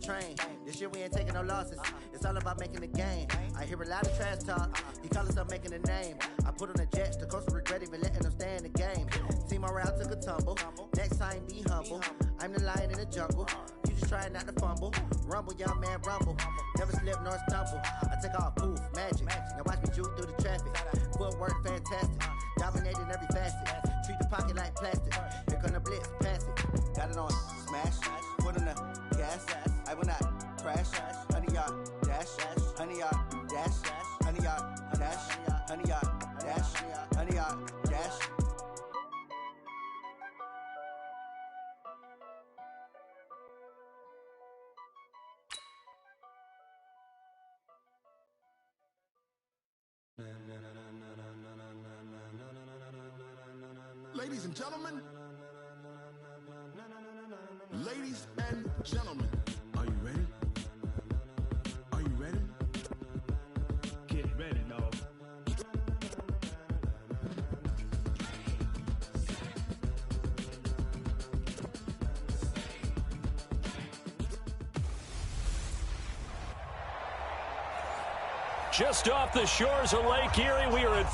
train. This year we ain't taking no losses. It's all about making the game. I hear a lot of trash talk. He call himself making a name. I put on the Jets. The coach regret even letting them stay in the game. See my route took a tumble. Next time be humble. I'm the lion in the jungle. You just trying not to fumble. Rumble, young man, rumble. Never slip nor stumble. I take off, poof, magic. Now watch me juke through the traffic. Footwork fantastic. Dominating every facet. Treat the pocket like plastic. Here come the blitz, pass it. Got it on smash. Put in the gas. I will not crash. 100 yard dash. 100 yard dash. 100 yard dash. 100 yard dash. 100 yard dash. Ladies and gentlemen, ladies and gentlemen, are you ready? Are you ready? Get ready, dog. Just off the shores of Lake Erie, we are at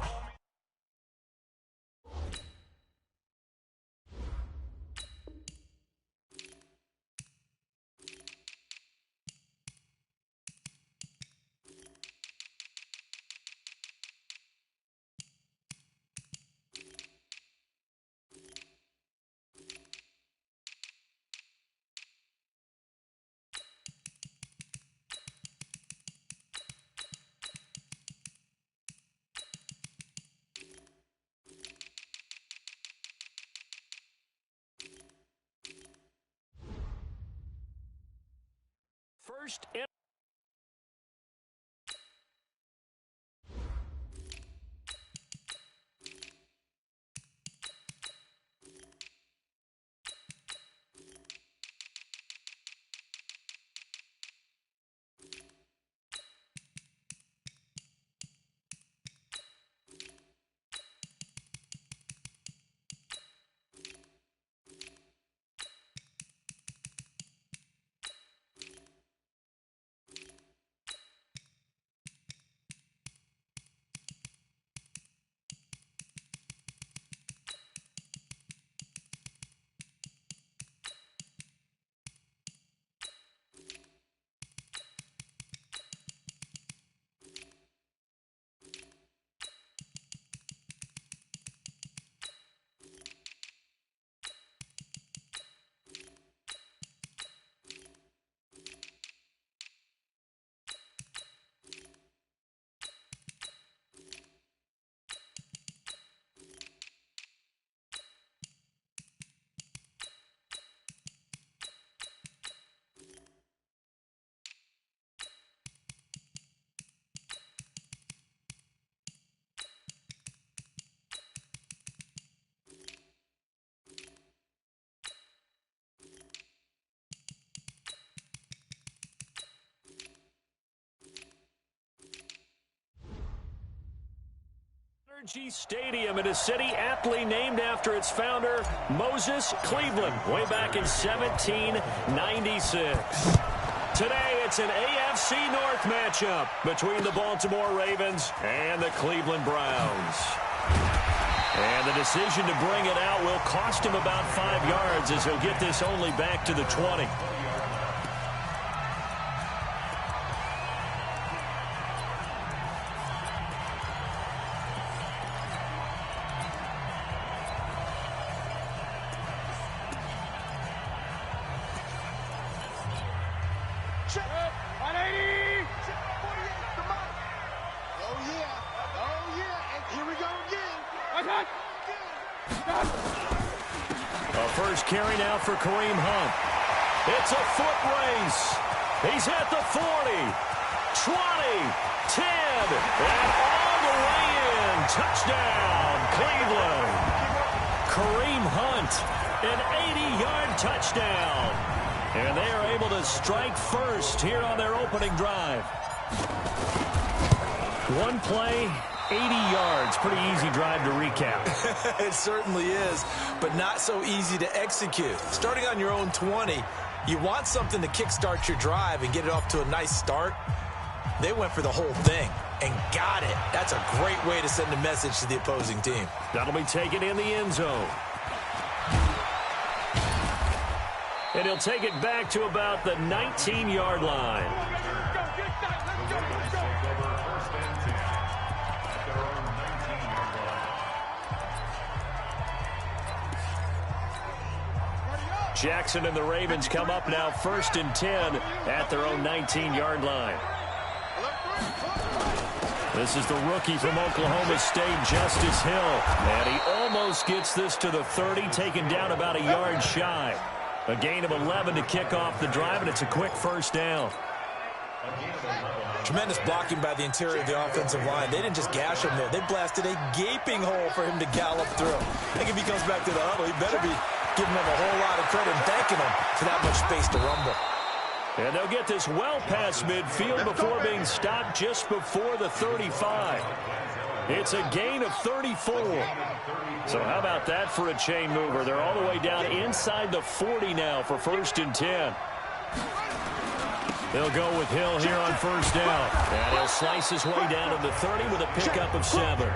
first in Energy Stadium in a city aptly named after its founder, Moses Cleveland, way back in 1796. Today, it's an AFC North matchup between the Baltimore Ravens and the Cleveland Browns. And the decision to bring it out will cost him about 5 yards as he'll get this only back to the 20. First carry now for Kareem Hunt. It's a foot race. He's at the 40, 20, 10, and all the way in. Touchdown, Cleveland. Kareem Hunt, an 80-yard touchdown. And they are able to strike first here on their opening drive. One play, 80 yards. Pretty easy drive to recap. It certainly is, but not so easy to execute. Starting on your own 20, You want something to kickstart your drive and get it off to a nice start. They went for the whole thing and got it. That's a great way to send a message to the opposing team. That'll be taken in the end zone. And he'll take it back to about the 19-yard line. Jackson and the Ravens come up now 1st and 10 at their own 19-yard line. This is the rookie from Oklahoma State, Justice Hill. And he almost gets this to the 30, taken down about a yard shy. A gain of 11 to kick off the drive, and it's a quick first down. Tremendous blocking by the interior of the offensive line. They didn't just gash him there. They blasted a gaping hole for him to gallop through. I think if he comes back to the huddle, he better be giving them a whole lot of credit and thanking them for that much space to rumble. And they'll get this well past midfield before being stopped just before the 35. It's a gain of 34. So how about that for a chain mover? They're all the way down inside the 40 now for 1st and 10. They'll go with Hill here on first down. And he'll slice his way down to the 30 with a pickup of 7.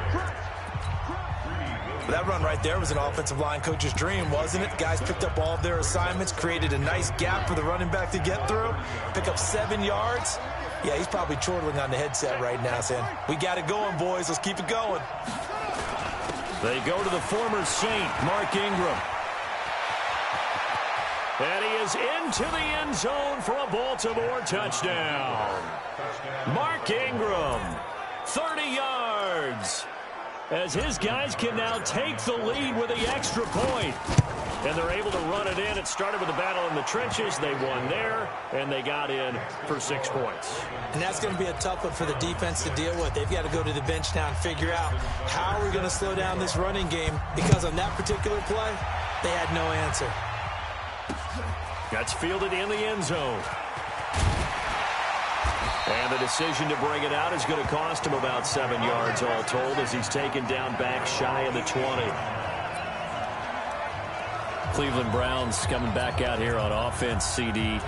That run right there was an offensive line coach's dream, wasn't it? Guys picked up all of their assignments, created a nice gap for the running back to get through, pick up 7 yards. Yeah, he's probably chortling on the headset right now saying, we got it going, boys. Let's keep it going. They go to the former Saint, Mark Ingram. And he is into the end zone for a Baltimore touchdown. Mark Ingram, 30 yards. As his guys can now take the lead with the extra point. And they're able to run it in. It started with a battle in the trenches. They won there, and they got in for 6 points. And that's going to be a tough one for the defense to deal with. They've got to go to the bench now and figure out how are we going to slow down this running game, because on that particular play, they had no answer. That's fielded in the end zone. And the decision to bring it out is going to cost him about 7 yards all told, as he's taken down back shy of the 20. Cleveland Browns coming back out here on offense, CD.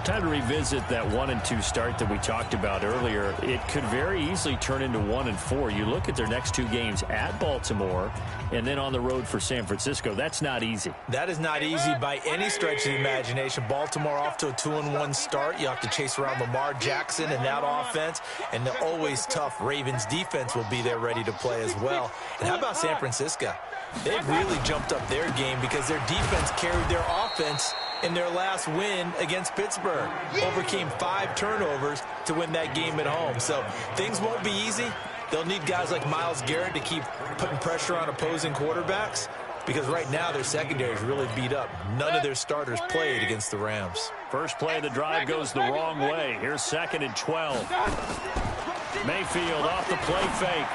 Time to revisit that 1-2 start that we talked about earlier. It could very easily turn into 1-4. You look at their next 2 games at Baltimore and then on the road for San Francisco. That's not easy. That is not easy by any stretch of the imagination. Baltimore off to a 2-1 start. You have to chase around Lamar Jackson and that offense, and the always tough Ravens defense will be there ready to play as well. And how about San Francisco? They've really jumped up their game because their defense carried their offense in their last win against Pittsburgh. Overcame 5 turnovers to win that game at home. So things won't be easy. They'll need guys like Myles Garrett to keep putting pressure on opposing quarterbacks, because right now their secondary is really beat up. None of their starters played against the Rams. First play of the drive goes the wrong way. Here's 2nd and 12. Mayfield off the play fake.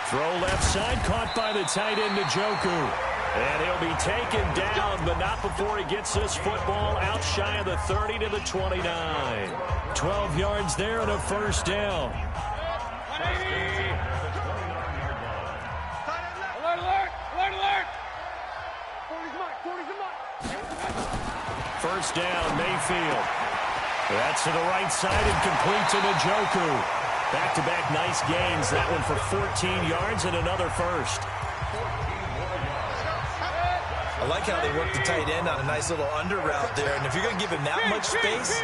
Throw left side, caught by the tight end Njoku. And he'll be taken down, but not before he gets this football out shy of the 30 to the 29. 12 yards there and a first down. First down, Mayfield. That's to the right side and complete to Njoku. Back-to-back nice gains. That one for 14 yards and another first. I like how they work the tight end on a nice little under route there. And if you're going to give him that much space,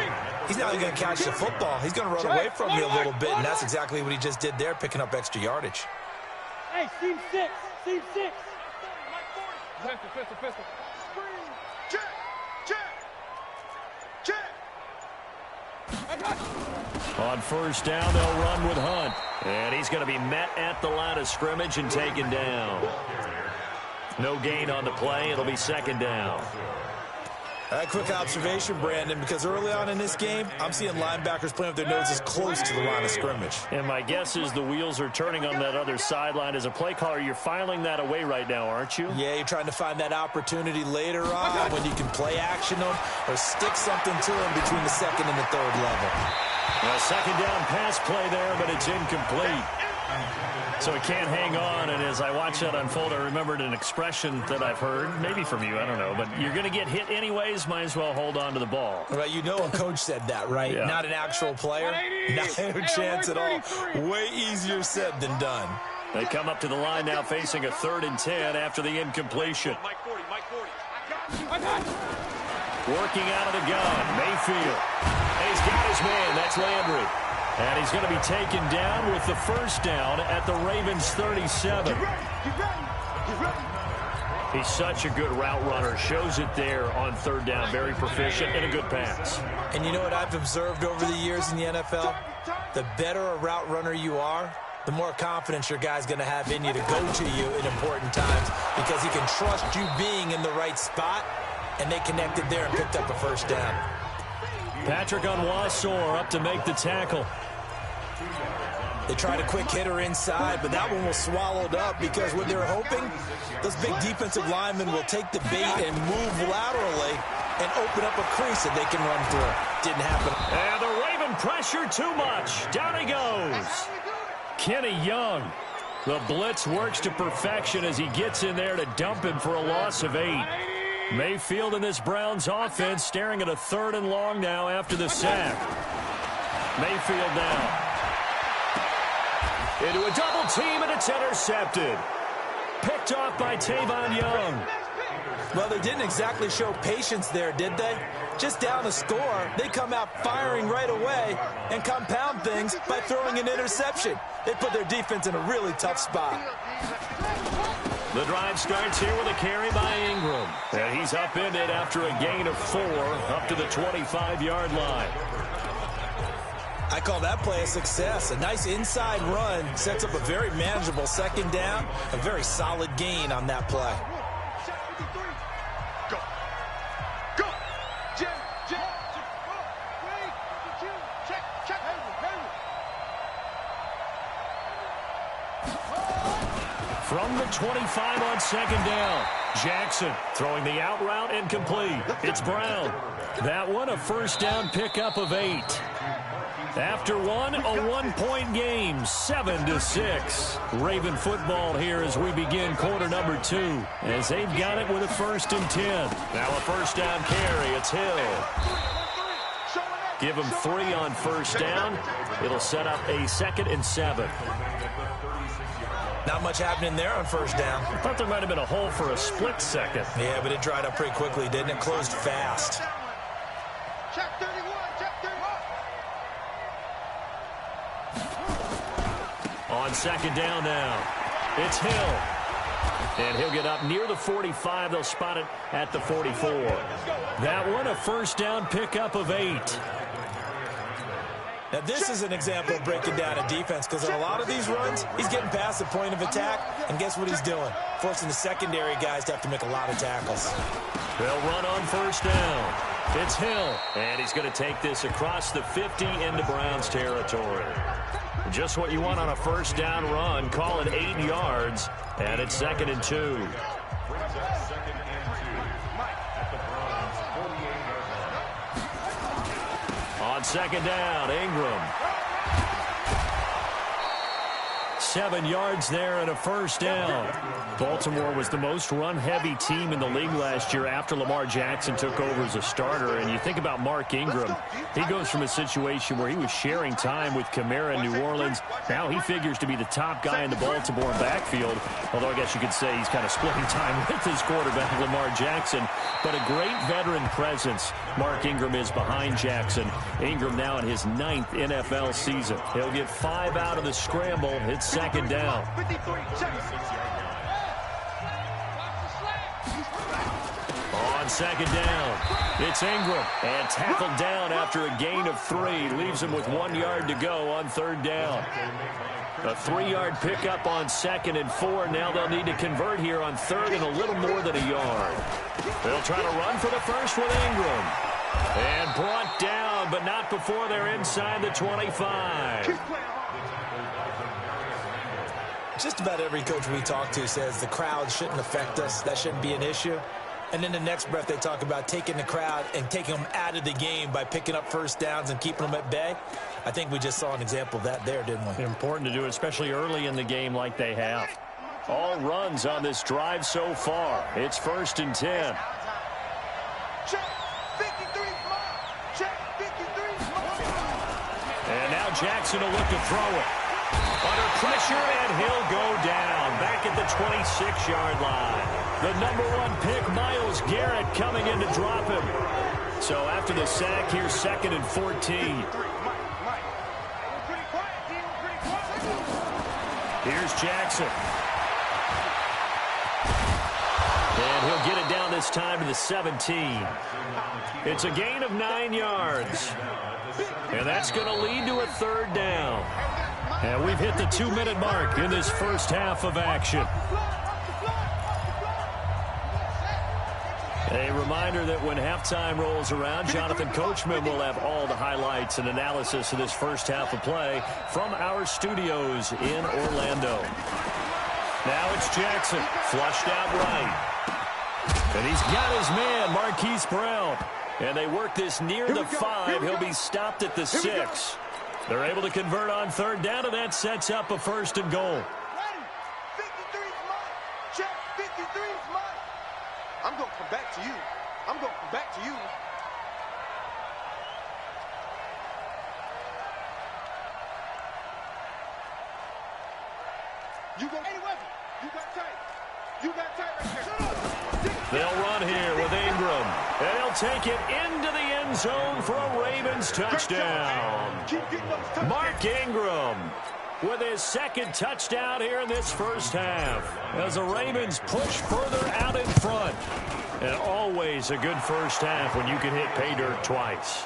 he's not only going to catch the football, he's going to run away from you a little bit. And that's exactly what he just did there, picking up extra yardage. Hey, seam 6. Seam 6. Pistol. On first down, they'll run with Hunt. And he's going to be met at the line of scrimmage and taken down. No gain on the play. It'll be 2nd down. A quick observation, Brandon, because early on in this game, I'm seeing linebackers playing with their noses close to the line of scrimmage. And my guess is the wheels are turning on that other sideline. As a play caller, you're filing that away right now, aren't you? Yeah, you're trying to find that opportunity later on when you can play action them or stick something to them between the 2nd and the 3rd level. A 2nd down pass play there, but it's incomplete. So he can't hang on, and as I watch that unfold, I remembered an expression that I've heard, maybe from you, I don't know, but you're going to get hit anyways, might as well hold on to the ball. Well, you know a coach said that, right? Yeah. Not an actual player. Not a chance at all. Way easier said than done. They come up to the line now facing a 3rd and 10 after the incompletion. Working out of the gun, Mayfield. And he's got his man, that's Landry. And he's going to be taken down with the first down at the Ravens 37. He's such a good route runner. Shows it there on 3rd down. Very proficient and a good pass. And you know what I've observed over the years in the NFL? The better a route runner you are, the more confidence your guy's going to have in you to go to you in important times because he can trust you being in the right spot, and they connected there and picked up a first down. Patrick Onwuasor up to make the tackle. They tried a quick hitter inside, but that one was swallowed up because what they were hoping, those big defensive linemen will take the bait and move laterally and open up a crease that they can run through. Didn't happen. And the Raven pressure too much. Down he goes. Kenny Young. The blitz works to perfection as he gets in there to dump him for a loss of 8. Mayfield in this Browns offense staring at a 3rd and long now after the sack. Mayfield down. Into a double team, and it's intercepted. Picked off by Tavon Young. Well, they didn't exactly show patience there, did they? Just down the score, they come out firing right away and compound things by throwing an interception. They put their defense in a really tough spot. The drive starts here with a carry by Ingram. And he's upended after a gain of 4 up to the 25-yard line. I call that play a success. A nice inside run sets up a very manageable 2nd down. A very solid gain on that play. Go. Go. From the 25 on 2nd down. Jackson throwing the out route incomplete. It's Brown. That one a first down pickup of 8. After one, a 1-point game, 7-6. Raven football here as we begin quarter number 2, as they've got it with a 1st and 10. Now a first down carry, it's Hill. Give him 3 on first down. It'll set up a 2nd and 7. Not much happening there on first down. I thought there might have been a hole for a split second. Yeah, but it dried up pretty quickly, didn't it? Closed fast. Check 31, check 31. On 2nd down now, it's Hill. And he'll get up near the 45. They'll spot it at the 44. That one, a first down pickup of 8. Now, this is an example of breaking down a defense because on a lot of these runs, he's getting past the point of attack, and guess what he's doing? Forcing the secondary guys to have to make a lot of tackles. They'll run on first down. It's Hill, and he's going to take this across the 50 into Browns territory. Just what you want on a first down run. Call it 8 yards, and it's 2nd and 2. On 2nd down, Ingram. 7 yards there and a first down. Baltimore was the most run-heavy team in the league last year after Lamar Jackson took over as a starter. And you think about Mark Ingram. He goes from a situation where he was sharing time with Kamara in New Orleans. Now he figures to be the top guy in the Baltimore backfield. Although I guess you could say he's kind of splitting time with his quarterback, Lamar Jackson. But a great veteran presence Mark Ingram is behind Jackson. Ingram now in his 9th NFL season. He'll get 5 out of the scramble. It's 2nd down. On 2nd down, it's Ingram. And tackled down after a gain of 3. Leaves him with 1 yard to go on 3rd down. A 3-yard pickup on 2nd and 4. Now they'll need to convert here on 3rd and a little more than a yard. They'll try to run for the first with Ingram. And brought down, but not before they're inside the 25. Just about every coach we talk to says the crowd shouldn't affect us. That shouldn't be an issue. And in the next breath, they talk about taking the crowd and taking them out of the game by picking up first downs and keeping them at bay. I think we just saw an example of that there, didn't we? Important to do it, especially early in the game like they have. All runs on this drive so far. It's 1st and 10. And now Jackson will look to throw it. Under pressure, and he'll go down. Back at the 26-yard line. The #1 pick, Myles Garrett, coming in to drop him. So after the sack, here's 2nd and 14. Here's Jackson. And he'll get it down this time to the 17. It's a gain of 9 yards. And that's going to lead to a 3rd down. And we've hit the 2-minute mark in this first half of action. A reminder that when halftime rolls around, Jonathan Coachman will have all the highlights and analysis of this first half of play from our studios in Orlando. Now it's Jackson, flushed out right. And he's got his man, Marquise Brown. And they work this near the 5. He'll be stopped at the 6. They're able to convert on 3rd down, and that sets up a 1st and goal. 53 is mine. Check, 53 is mine. I'm going to come back to you. I'm going to come back to you. You go any weapon. You got tight. You got tight right there. They'll run here with Ingram. And he'll take it into the end zone for a Ravens touchdown. Mark Ingram with his 2nd touchdown here in this first half. As the Ravens push further out in front. And always a good first half when you can hit pay dirt twice.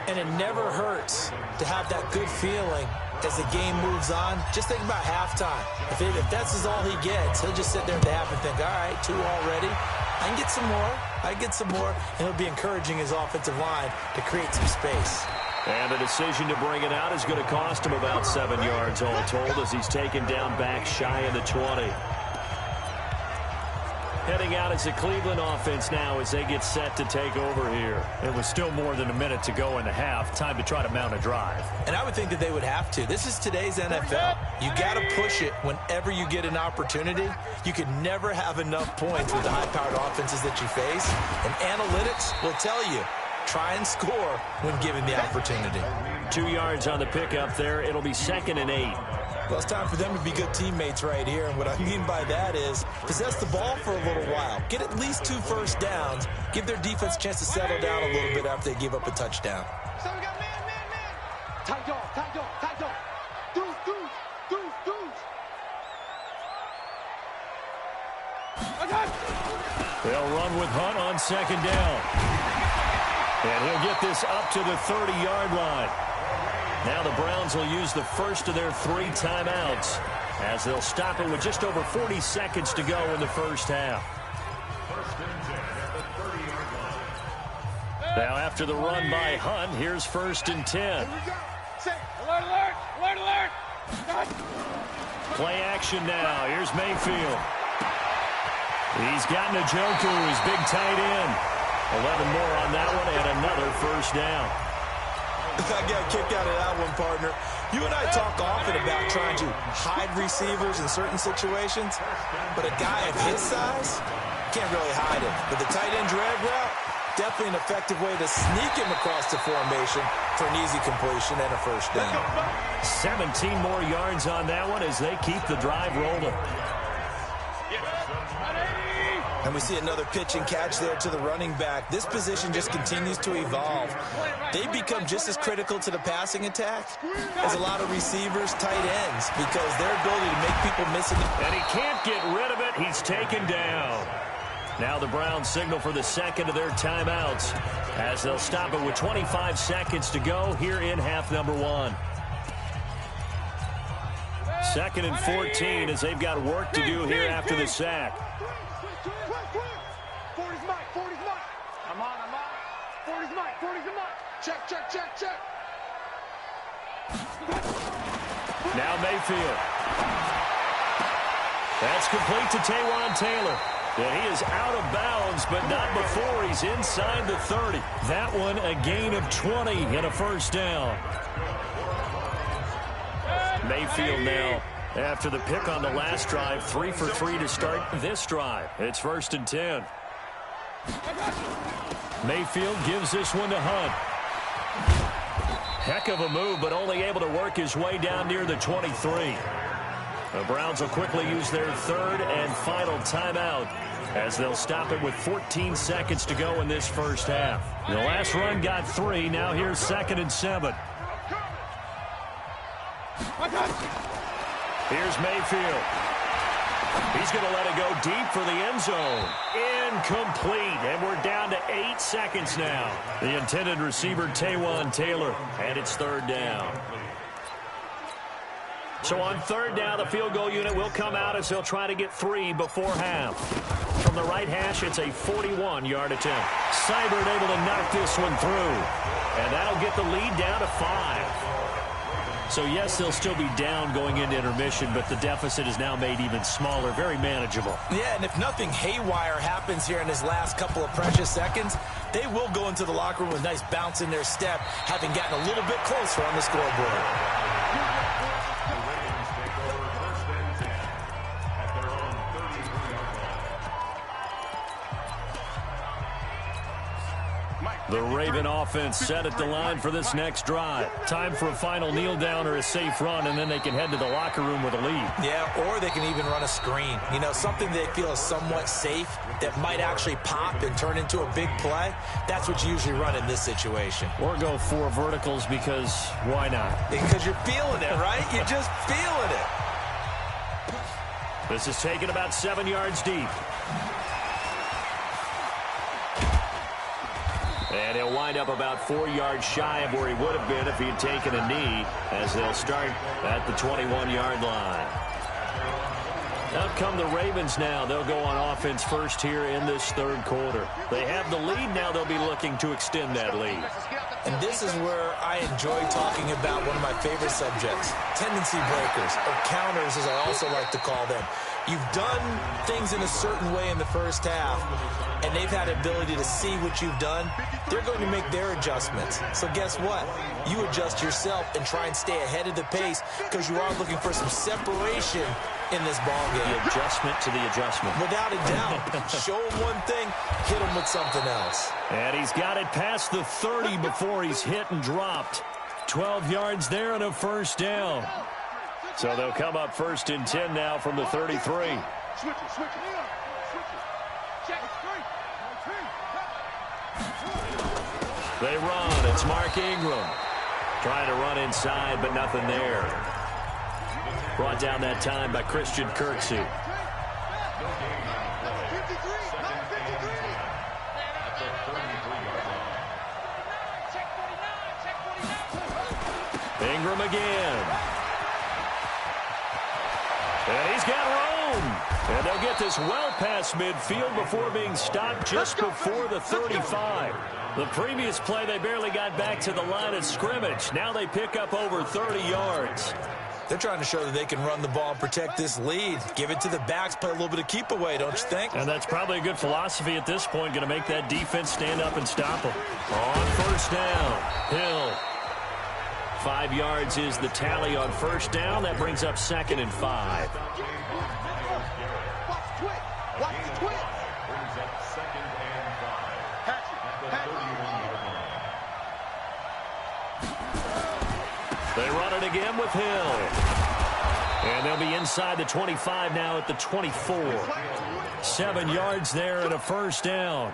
And it never hurts to have that good feeling as the game moves on. Just think about halftime. If that's all he gets, he'll just sit there at the half and think, all right, 2 already. I can get some more. I get some more. And he'll be encouraging his offensive line to create some space. And the decision to bring it out is going to cost him about 7 yards all told as he's taken down back shy of the 20. Heading out as the Cleveland offense now as they get set to take over here. It was still more than a minute to go in the half. Time to try to mount a drive. And I would think that they would have to. This is today's NFL. You got to push it whenever you get an opportunity. You can never have enough points with the high-powered offenses that you face. And analytics will tell you, try and score when given the opportunity. 2 yards on the pickup there. It'll be 2nd and 8. Well, it's time for them to be good teammates right here. And what I mean by that is possess the ball for a little while. Get at least 2 first downs. Give their defense a chance to settle down a little bit after they give up a touchdown. So we got man. Tight dog. Deuce. They'll run with Hunt on 2nd down. And he'll get this up to the 30-yard line. Now the Browns will use the first of their 3 timeouts as they'll stop it with just over 40 seconds to go in the first half. Now after the run by Hunt, here's 1st and 10. Alert! Play action now. Here's Mayfield. He's got Njoku, his big tight end. 11 more on that one and another 1st down. I got a kick out of that one, partner. You and I talk often about trying to hide receivers in certain situations, but a guy of his size can't really hide it. But the tight end drag route, definitely an effective way to sneak him across the formation for an easy completion and a 1st down. 17 more yards on that one as they keep the drive rolling. And we see another pitch and catch there to the running back. This position just continues to evolve. They become just as critical to the passing attack as a lot of receivers, tight ends, because their ability to make people miss it. And he can't get rid of it. He's taken down. Now the Browns signal for the 2nd of their timeouts as they'll stop it with 25 seconds to go here in half number 1. 2nd and 14 as they've got work to do here after the sack. 40's mine. I'm on. 40's mine. Check. Now Mayfield. That's complete to Taywan Taylor. And he is out of bounds, but not before he's inside the 30. That one a gain of 20 and a first down. Mayfield now, after the pick on the last drive, 3 for 3 to start this drive. It's 1st and 10. Mayfield gives this one to Hunt. Heck of a move, but only able to work his way down near the 23. The Browns will quickly use their 3rd and final timeout as they'll stop it with 14 seconds to go in this first half. The last run got 3. Now here's 2nd and 7. Here's Mayfield. He's going to let it go deep for the end zone. Incomplete, and we're down to 8 seconds now. The intended receiver, Taywan Taylor, and it's 3rd down. So on 3rd down, the field goal unit will come out as they'll try to get 3 before half. From the right hash, it's a 41-yard attempt. Seibert able to knock this one through, and that'll get the lead down to 5. So, yes, they'll still be down going into intermission, but the deficit is now made even smaller, very manageable. Yeah, and if nothing haywire happens here in his last couple of precious seconds, they will go into the locker room with a nice bounce in their step, having gotten a little bit closer on the scoreboard. The Raven offense set at the line for this next drive. Time for a final kneel down or a safe run, and then they can head to the locker room with a lead. Yeah, or they can even run a screen. You know, something they feel is somewhat safe that might actually pop and turn into a big play. That's what you usually run in this situation. Or go 4 verticals because why not? Because you're feeling it, right? You're just feeling it. This is taken about 7 yards deep. And he'll wind up about 4 yards shy of where he would have been if he had taken a knee, as they'll start at the 21-yard line. Out come the Ravens now. They'll go on offense first here in this 3rd quarter. They have the lead. Now they'll be looking to extend that lead. And this is where I enjoy talking about one of my favorite subjects, tendency breakers, or counters as I also like to call them. You've done things in a certain way in the first half, and they've had the ability to see what you've done. They're going to make their adjustments. So guess what? You adjust yourself and try and stay ahead of the pace because you are looking for some separation in this ball game. The adjustment to the adjustment. Without a doubt. Show him one thing, hit him with something else. And he's got it past the 30 before he's hit and dropped. 12 yards there and a first down. So they'll come up 1st and 10 now from the 33. Switch it. They run. It's Mark Ingram. Trying to run inside, but nothing there. Brought down that time by Christian Kirksey. Ingram again. And he's got room. And they'll get this well past midfield before being stopped just before the 35. The previous play, they barely got back to the line of scrimmage. Now they pick up over 30 yards. They're trying to show that they can run the ball and protect this lead. Give it to the backs, play a little bit of keep away, don't you think? And that's probably a good philosophy at this point, going to make that defense stand up and stop them. On first down, Hill. 5 yards is the tally on first down. That brings up 2nd and 5. Watch the twitch. They run it again with Hill. And they'll be inside the 25 now at the 24. 7 yards there and a first down.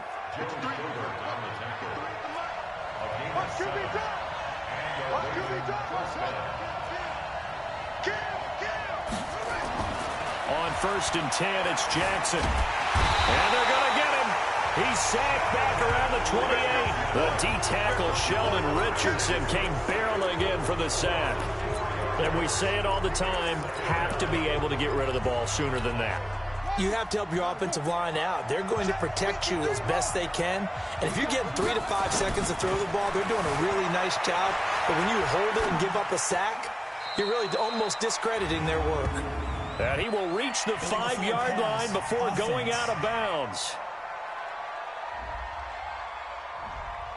On 1st and 10, it's Jackson. And they're going to get him. He's sacked back around the 28. The D-tackle, Sheldon Richardson, came barreling in for the sack. And we say it all the time, have to be able to get rid of the ball sooner than that. You have to help your offensive line out. They're going to protect you as best they can. And if you're getting 3 to 5 seconds to throw the ball, they're doing a really nice job. But when you hold it and give up a sack, you're really almost discrediting their work. And he will reach the 5-yard line before going out of bounds.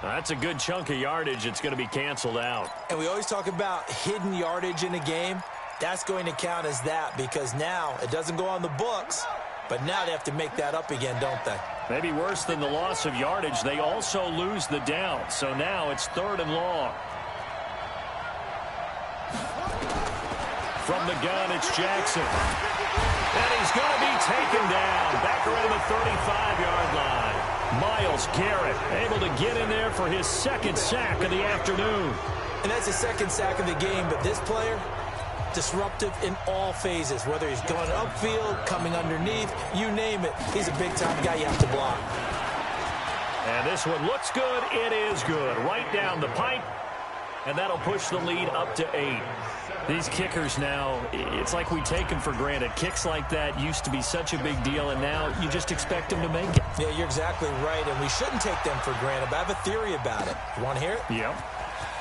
That's a good chunk of yardage. It's going to be canceled out. And we always talk about hidden yardage in a game. That's going to count as that because now it doesn't go on the books, but now they have to make that up again, don't they? Maybe worse than the loss of yardage, they also lose the down. So now it's 3rd and long. From the gun, it's Jackson. And he's going to be taken down back around the 35-yard line. Myles Garrett able to get in there for his 2nd sack of the afternoon. And that's his 2nd sack of the game, but this player, disruptive in all phases, whether he's going upfield, coming underneath, you name it. He's a big-time guy you have to block. And this one looks good. It is good. Right down the pipe. And that'll push the lead up to 8. These kickers now, it's like we take them for granted. Kicks like that used to be such a big deal, and now you just expect them to make it. Yeah, you're exactly right, and we shouldn't take them for granted, but I have a theory about it. You want to hear it? Yep.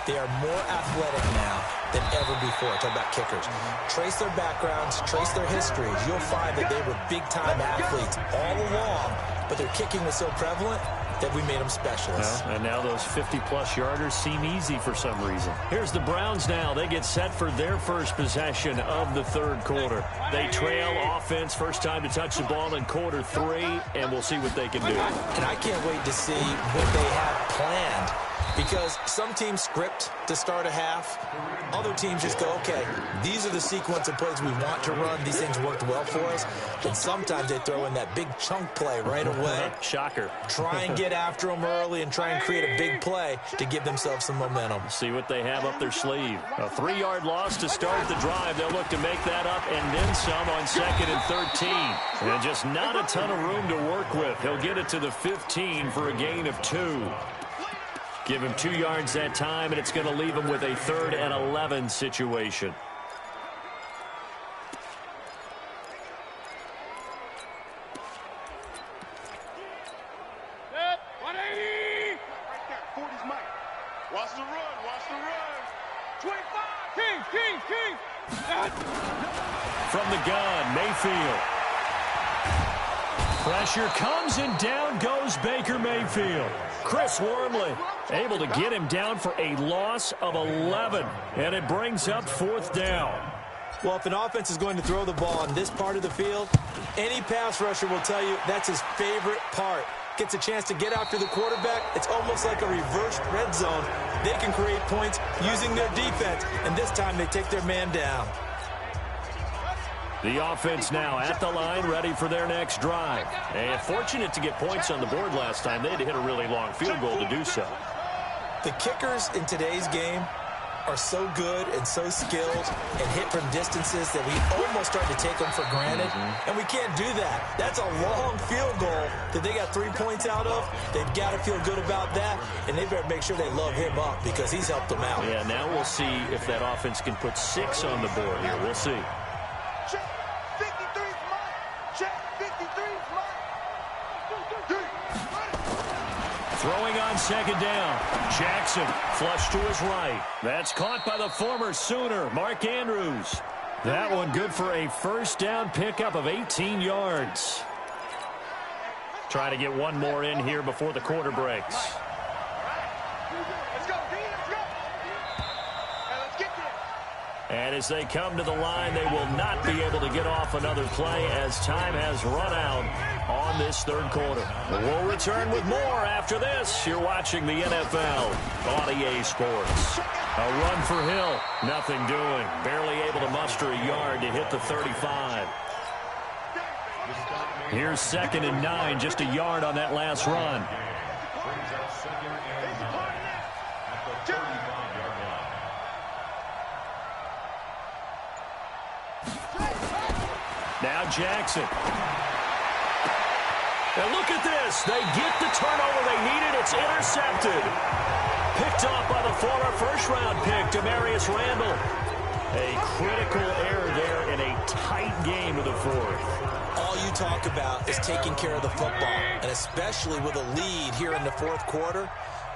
They are more athletic now than ever before. Talk about kickers. Trace their backgrounds, trace their histories. You'll find that they were big-time athletes all along, but their kicking was so prevalent that we made them specialists. Well, and now those 50-plus yarders seem easy for some reason. Here's the Browns now. They get set for their first possession of the 3rd quarter. They trail offense, first time to touch the ball in quarter 3, and we'll see what they can do. And I can't wait to see what they have planned. Because some teams script to start a half. Other teams just go, okay, these are the sequence of plays we want to run. These things worked well for us. And sometimes they throw in that big chunk play right away. Shocker. Try and get after them early and try and create a big play to give themselves some momentum. See what they have up their sleeve. A 3-yard loss to start the drive. They'll look to make that up and then some on 2nd and 13. And just not a ton of room to work with. He'll get it to the 15 for a gain of 2. Give him 2 yards that time, and it's going to leave him with a 3rd and 11 situation. Right there, 40's Mike. Watch the run, watch the run. 25, King. From the gun, Mayfield. Pressure comes, and down goes Baker Mayfield. Chris Wormley able to get him down for a loss of 11, and it brings up 4th down. Well, if an offense is going to throw the ball on this part of the field, any pass rusher will tell you that's his favorite part. Gets a chance to get after the quarterback. It's almost like a reversed red zone. They can create points using their defense, and this time they take their man down. The offense now at the line, ready for their next drive. And fortunate to get points on the board last time. They had to hit a really long field goal to do so. The kickers in today's game are so good and so skilled and hit from distances that we almost start to take them for granted. And we can't do that. That's a long field goal that they got 3 points out of. They've got to feel good about that, and they better make sure they love him up because he's helped them out. Yeah, now we'll see if that offense can put 6 on the board here. We'll see. Check 53's Mike. Check 53's Mike. Throwing on 2nd down. Jackson flush to his right. That's caught by the former Sooner, Mark Andrews. That one good for a 1st down pickup of 18 yards. Trying to get one more in here before the quarter breaks. Let's go, D, let's go. And let's get there. And as they come to the line, they will not be able to get off another play as time has run out on this 3rd quarter. We'll return with more after this. You're watching the NFL on EA Sports. A run for Hill. Nothing doing. Barely able to muster a yard to hit the 35. Here's 2nd and 9, just a yard on that last run. Now Jackson. And look at this. They get the turnover they needed. It's intercepted. Picked off by the former first-round pick, Demarius Randall. A critical error there in a tight game of the 4th. All you talk about is taking care of the football, and especially with a lead here in the 4th quarter,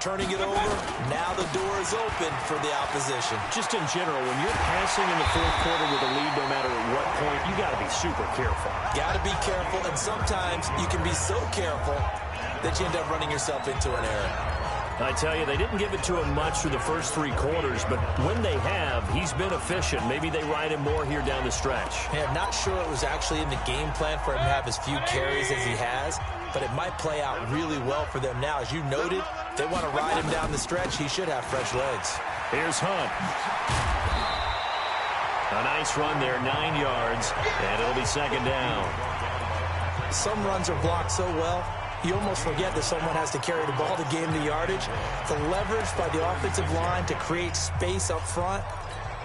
turning it over. Now the door is open for the opposition. Just in general, when you're passing in the fourth quarter with a lead, no matter at what point, you got to be super careful. Got to be careful, and sometimes you can be so careful that you end up running yourself into an error. I tell you, they didn't give it to him much through the first 3 quarters, but when they have, he's been efficient. Maybe they ride him more here down the stretch. Yeah, I'm not sure it was actually in the game plan for him to have as few carries as he has, but it might play out really well for them now. As you noted, if they want to ride him down the stretch, he should have fresh legs. Here's Hunt. A nice run there, 9 yards, and it'll be second down. Some runs are blocked so well, you almost forget that someone has to carry the ball to gain the yardage. The leverage by the offensive line to create space up front,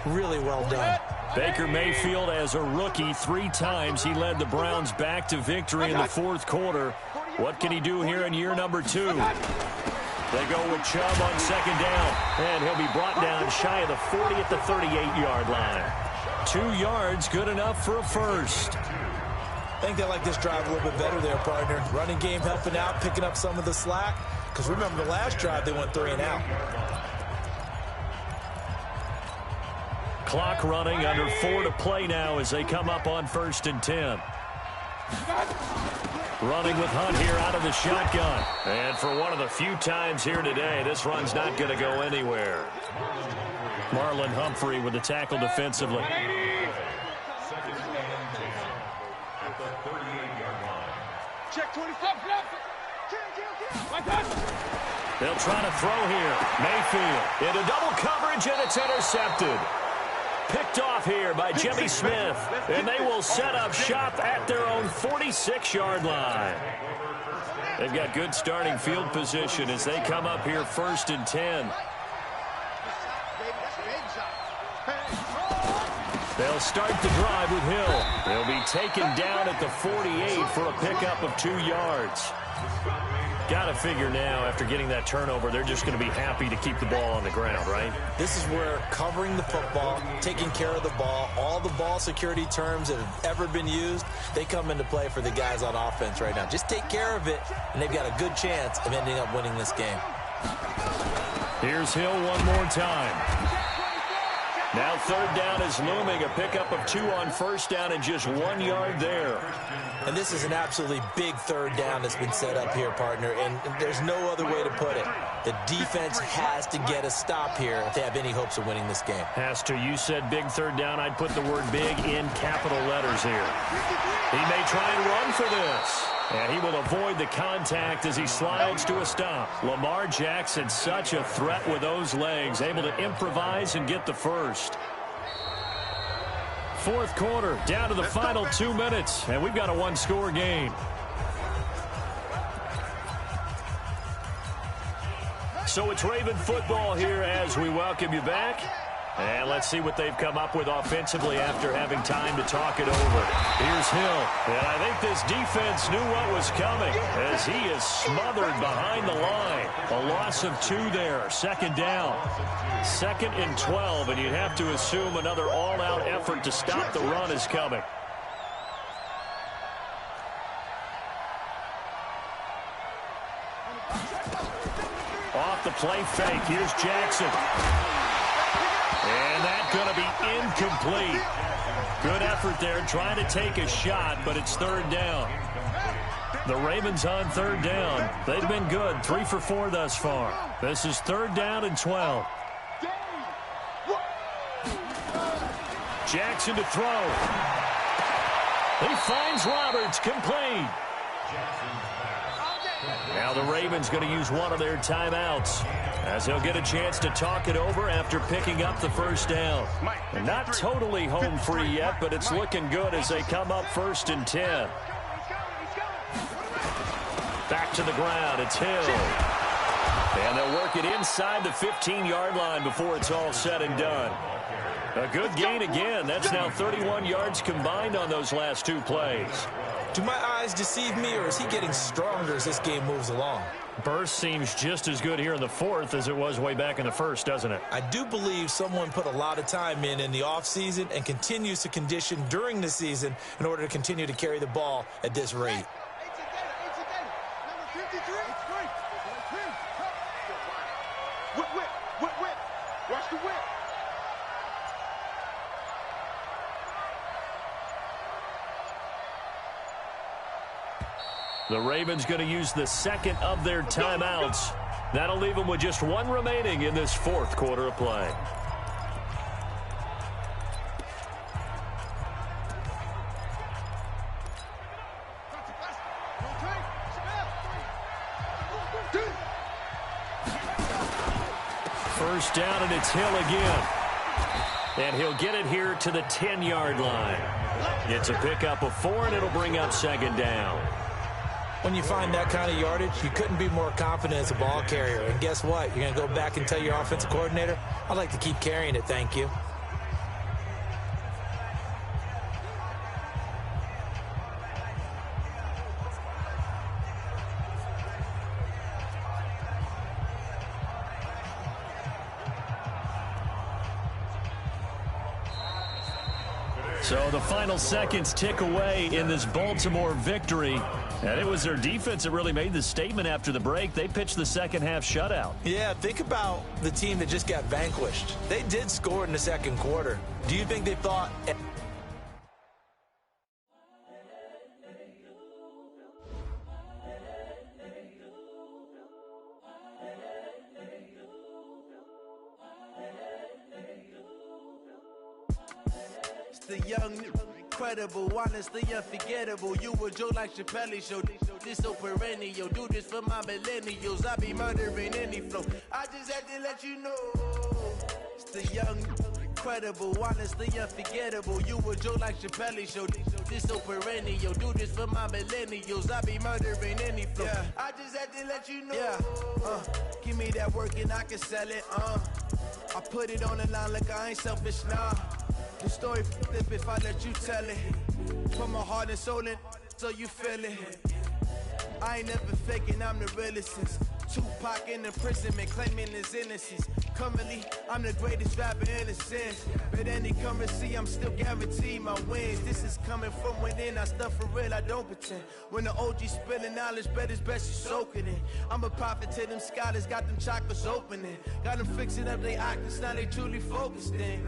really well done. Baker Mayfield, as a rookie, 3 times he led the Browns back to victory in the fourth quarter. What can he do here in year number 2? They go with Chubb on second down, and he'll be brought down shy of the 40 at the 38-yard line. 2 yards, good enough for a first. I think they like this drive a little bit better there, partner. Running game helping out, picking up some of the slack. Because remember, the last drive, they went 3 and out. Clock running, under 4 to play now as they come up on 1st and 10. Running with Hunt here out of the shotgun. And for one of the few times here today, this run's not going to go anywhere. Marlon Humphrey with the tackle defensively. Check 25. They'll try to throw here. Mayfield into double coverage, and it's intercepted. Picked off here by Jimmy Smith, and they will set up shop at their own 46-yard line. They've got good starting field position as they come up here 1st and 10. They'll start the drive with Hill. They'll be taken down at the 48 for a pickup of 2 yards. Got to figure now, after getting that turnover, they're just going to be happy to keep the ball on the ground, right? This is where covering the football, taking care of the ball, all the ball security terms that have ever been used, they come into play for the guys on offense right now. Just take care of it, and they've got a good chance of ending up winning this game. Here's Hill one more time. Now 3rd down is looming, a pickup of 2 on 1st down and just 1 yard there. And this is an absolutely big 3rd down that's been set up here, partner, and there's no other way to put it. The defense has to get a stop here if they have any hopes of winning this game. Has to. You said big 3rd down. I'd put the word big in capital letters here. He may try and run for this. And he will avoid the contact as he slides to a stop. Lamar Jackson, such a threat with those legs, able to improvise and get the first. 4th quarter, down to the final 2 minutes, and we've got a 1-score game. So it's Raven football here as we welcome you back. And let's see what they've come up with offensively after having time to talk it over. Here's Hill. And I think this defense knew what was coming as he is smothered behind the line. A loss of 2 there. 2nd down. 2nd and 12. And you'd have to assume another all-out effort to stop the run is coming. Off the play fake. Here's Jackson. And that's going to be incomplete. Good effort there, trying to take a shot, but it's 3rd down. The Ravens on 3rd down. They've been good, 3 for 4 thus far. This is 3rd down and 12. Jackson to throw. He finds Roberts, complete. Now the Ravens going to use one of their timeouts as he'll get a chance to talk it over after picking up the 1st down. And not totally home free yet, but it's looking good as they come up 1st and 10. Back to the ground, it's Hill. And they'll work it inside the 15-yard line before it's all said and done. A good gain again. That's now 31 yards combined on those last 2 plays. Do my eyes deceive me, or is he getting stronger as this game moves along? Burst seems just as good here in the 4th as it was way back in the 1st, doesn't it? I do believe someone put a lot of time in the offseason and continues to condition during the season in order to continue to carry the ball at this rate. The Ravens going to use the second of their timeouts. That'll leave them with just one remaining in this fourth quarter of play. First down, and it's Hill again. And he'll get it here to the 10-yard line. It's a pickup of 4, and it'll bring up second down. When you find that kind of yardage, you couldn't be more confident as a ball carrier. And guess what? You're going to go back and tell your offensive coordinator, I'd like to keep carrying it, thank you. So the final seconds tick away in this Baltimore victory. And it was their defense that really made the statement after the break. They pitched the second half shutout. Yeah, think about the team that just got vanquished. They did score in the second quarter. Do you think they thought... The young, incredible, honestly unforgettable. You a joke like Chappelle Show. This so perennial. Do this for my millennials. I be murdering any flow. I just had to let you know. It's the young, incredible, honestly unforgettable. You a joke like Chappelle Show. This so perennial. Do this for my millennials. I be murdering any flow. Yeah. I just had to let you know. Yeah. Give me that work and I can sell it. I put it on the line like I ain't selfish, nah. The story flip if I let you tell it. Put my heart and soul in so you feel it. I ain't never faking, I'm the realest since Tupac in imprisonment, claiming his innocence. Currently, I'm the greatest rapper in a sense. But any currency, I'm still guaranteed my wins. This is coming from within, I stuff for real, I don't pretend. When the OG spilling knowledge, bet it's best you soak it in. I'm a prophet to them scholars, got them chakras opening. Got them fixing up their octaves, now they truly focused in.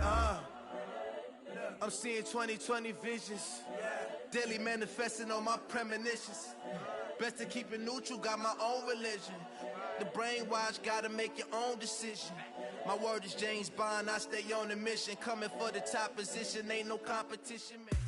I'm seeing 2020 visions, daily manifesting on my premonitions. Best to keep it neutral, got my own religion. The brainwash, gotta make your own decision. My word is James Bond, I stay on a mission. Coming for the top position, ain't no competition, man.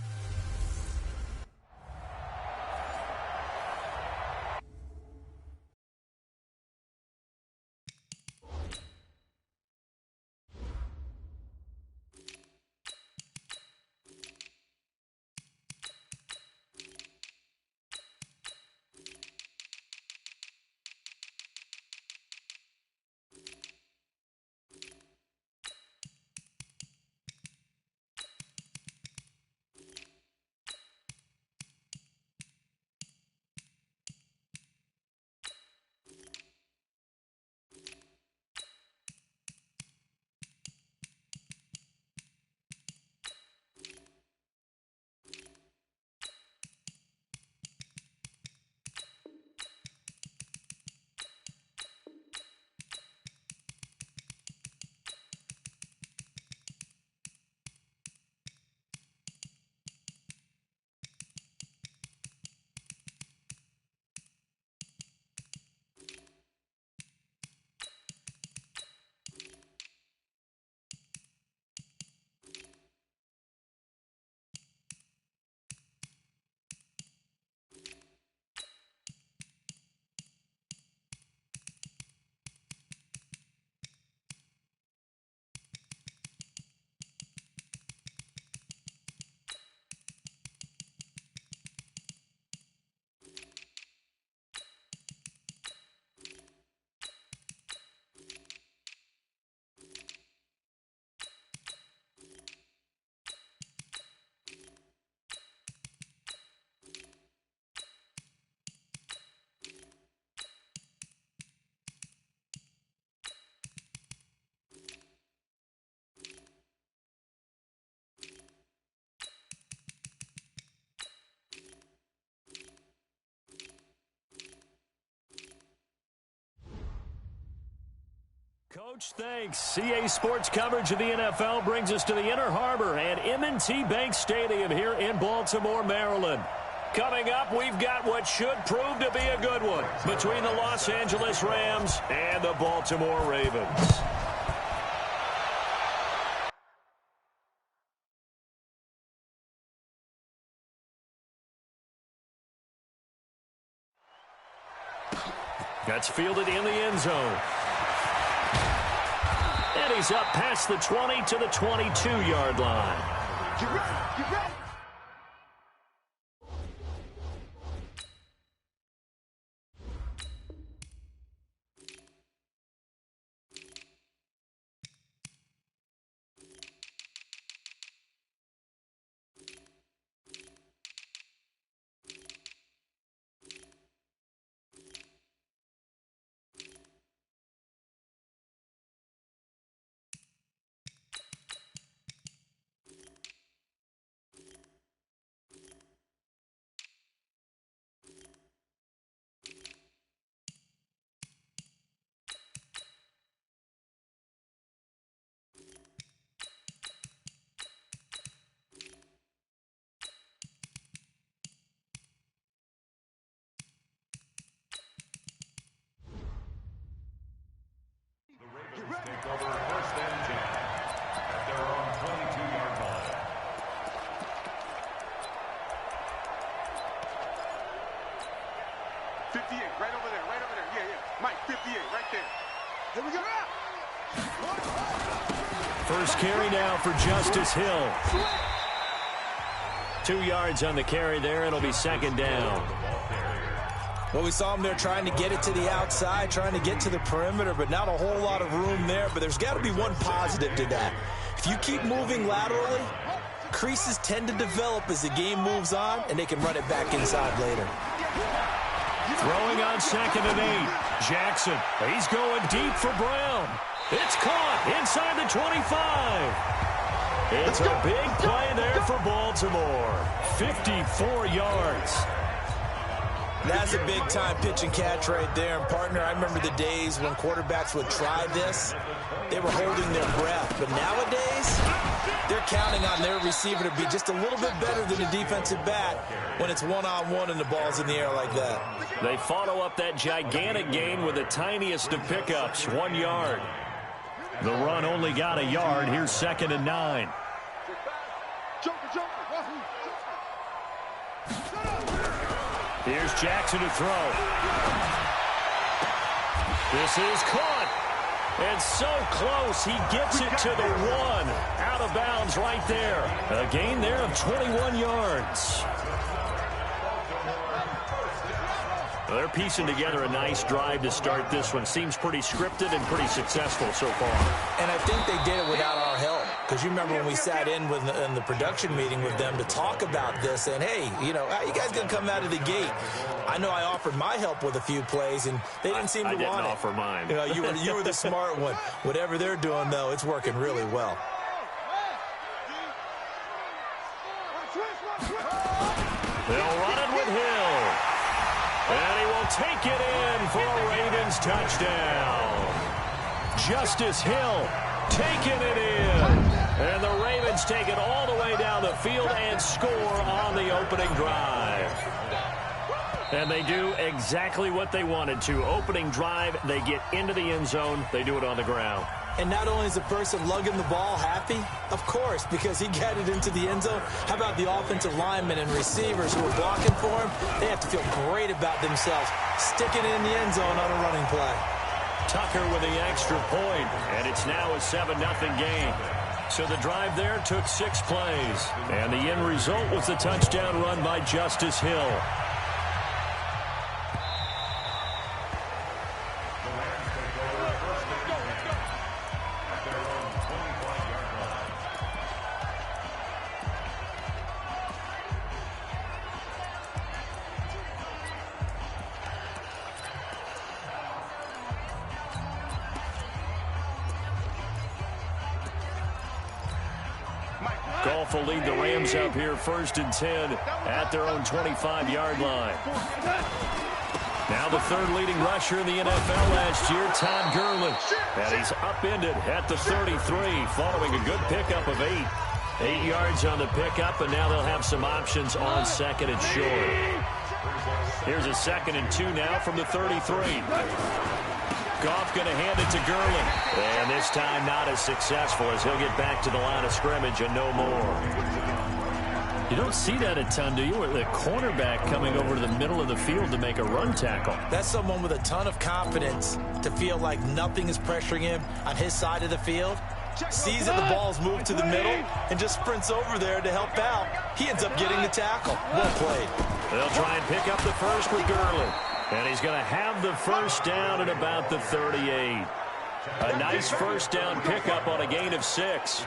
Coach, thanks. CA Sports coverage of the NFL brings us to the Inner Harbor at M&T Bank Stadium here in Baltimore, Maryland. Coming up, we've got what should prove to be a good one between the Los Angeles Rams and the Baltimore Ravens. That's fielded in the end zone. And he's up past the 20 to the 22-yard line. Get ready, get ready. Take over first and 10 at their own 22-yard line. Right over there. Yeah. Mike, 58, right there. Here we go. First carry now for Justice Hill. 2 yards on the carry there. It'll be second down. Well, we saw him there trying to get it to the outside, trying to get to the perimeter, but not a whole lot of room there. But there's got to be one positive to that. If you keep moving laterally, creases tend to develop as the game moves on, and they can run it back inside later. Throwing on 2nd and 8. Jackson, he's going deep for Brown. It's caught inside the 25. It's a big play there for Baltimore. 54 yards. That's a big-time pitch and catch right there. And, partner, I remember the days when quarterbacks would try this. They were holding their breath. But nowadays, they're counting on their receiver to be just a little bit better than the defensive back when it's one-on-one and the ball's in the air like that. They follow up that gigantic gain with the tiniest of pickups, 1 yard. The run only got a yard. Here's 2nd and 9. Here's Jackson to throw. This is caught. And so close, he gets it to the 1. Out of bounds right there. A gain there of 21 yards. Well, they're piecing together a nice drive to start this one. Seems pretty scripted and pretty successful so far. And I think they did it without our help. Because you remember when we sat in the production meeting with them to talk about this, and hey, you know, how you guys gonna come out of the gate? I know I offered my help with a few plays, and they didn't seem to want it. I didn't offer mine. You know, you were the smart one. Whatever they're doing, though, it's working really well. They'll run it with Hill. And he will take it in for a Ravens touchdown. Justice Hill taking it in. And the Ravens take it all the way down the field and score on the opening drive. And they do exactly what they wanted to. Opening drive, they get into the end zone. They do it on the ground. And not only is the person lugging the ball happy, of course, because he got it into the end zone. How about the offensive linemen and receivers who are blocking for him? They have to feel great about themselves, sticking it in the end zone on a running play. Tucker with the extra point, and it's now a 7-0 game. So the drive there took 6 plays, and the end result was a touchdown run by Justice Hill. Goff will lead the Rams up here 1st and 10 at their own 25-yard line. Now the 3rd leading rusher in the NFL last year, Todd Gurley. And he's upended at the 33 following a good pickup of 8. 8 yards on the pickup, and now they'll have some options on second and short. Here's a 2nd and 2 now from the 33. Goff going to hand it to Gurley. And this time not as successful as he'll get back to the line of scrimmage and no more. You don't see that a ton, do you? With a cornerback coming over to the middle of the field to make a run tackle. That's someone with a ton of confidence to feel like nothing is pressuring him on his side of the field. Sees that the ball's moved to the middle and just sprints over there to help out. He ends up getting the tackle. Well played. They'll try and pick up the first with Gurley. And he's going to have the first down at about the 38. A nice first down pickup on a gain of 6.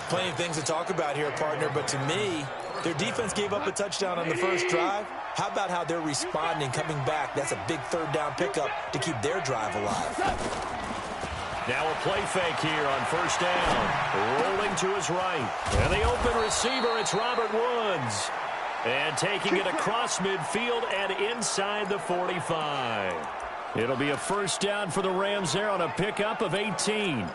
Plenty of things to talk about here, partner, but to me, their defense gave up a touchdown on the first drive. How about how they're responding, coming back? That's a big third down pickup to keep their drive alive. Now a play fake here on first down. Rolling to his right. And the open receiver, it's Robert Woods. And taking it across midfield and inside the 45. It'll be a first down for the Rams there on a pickup of 18.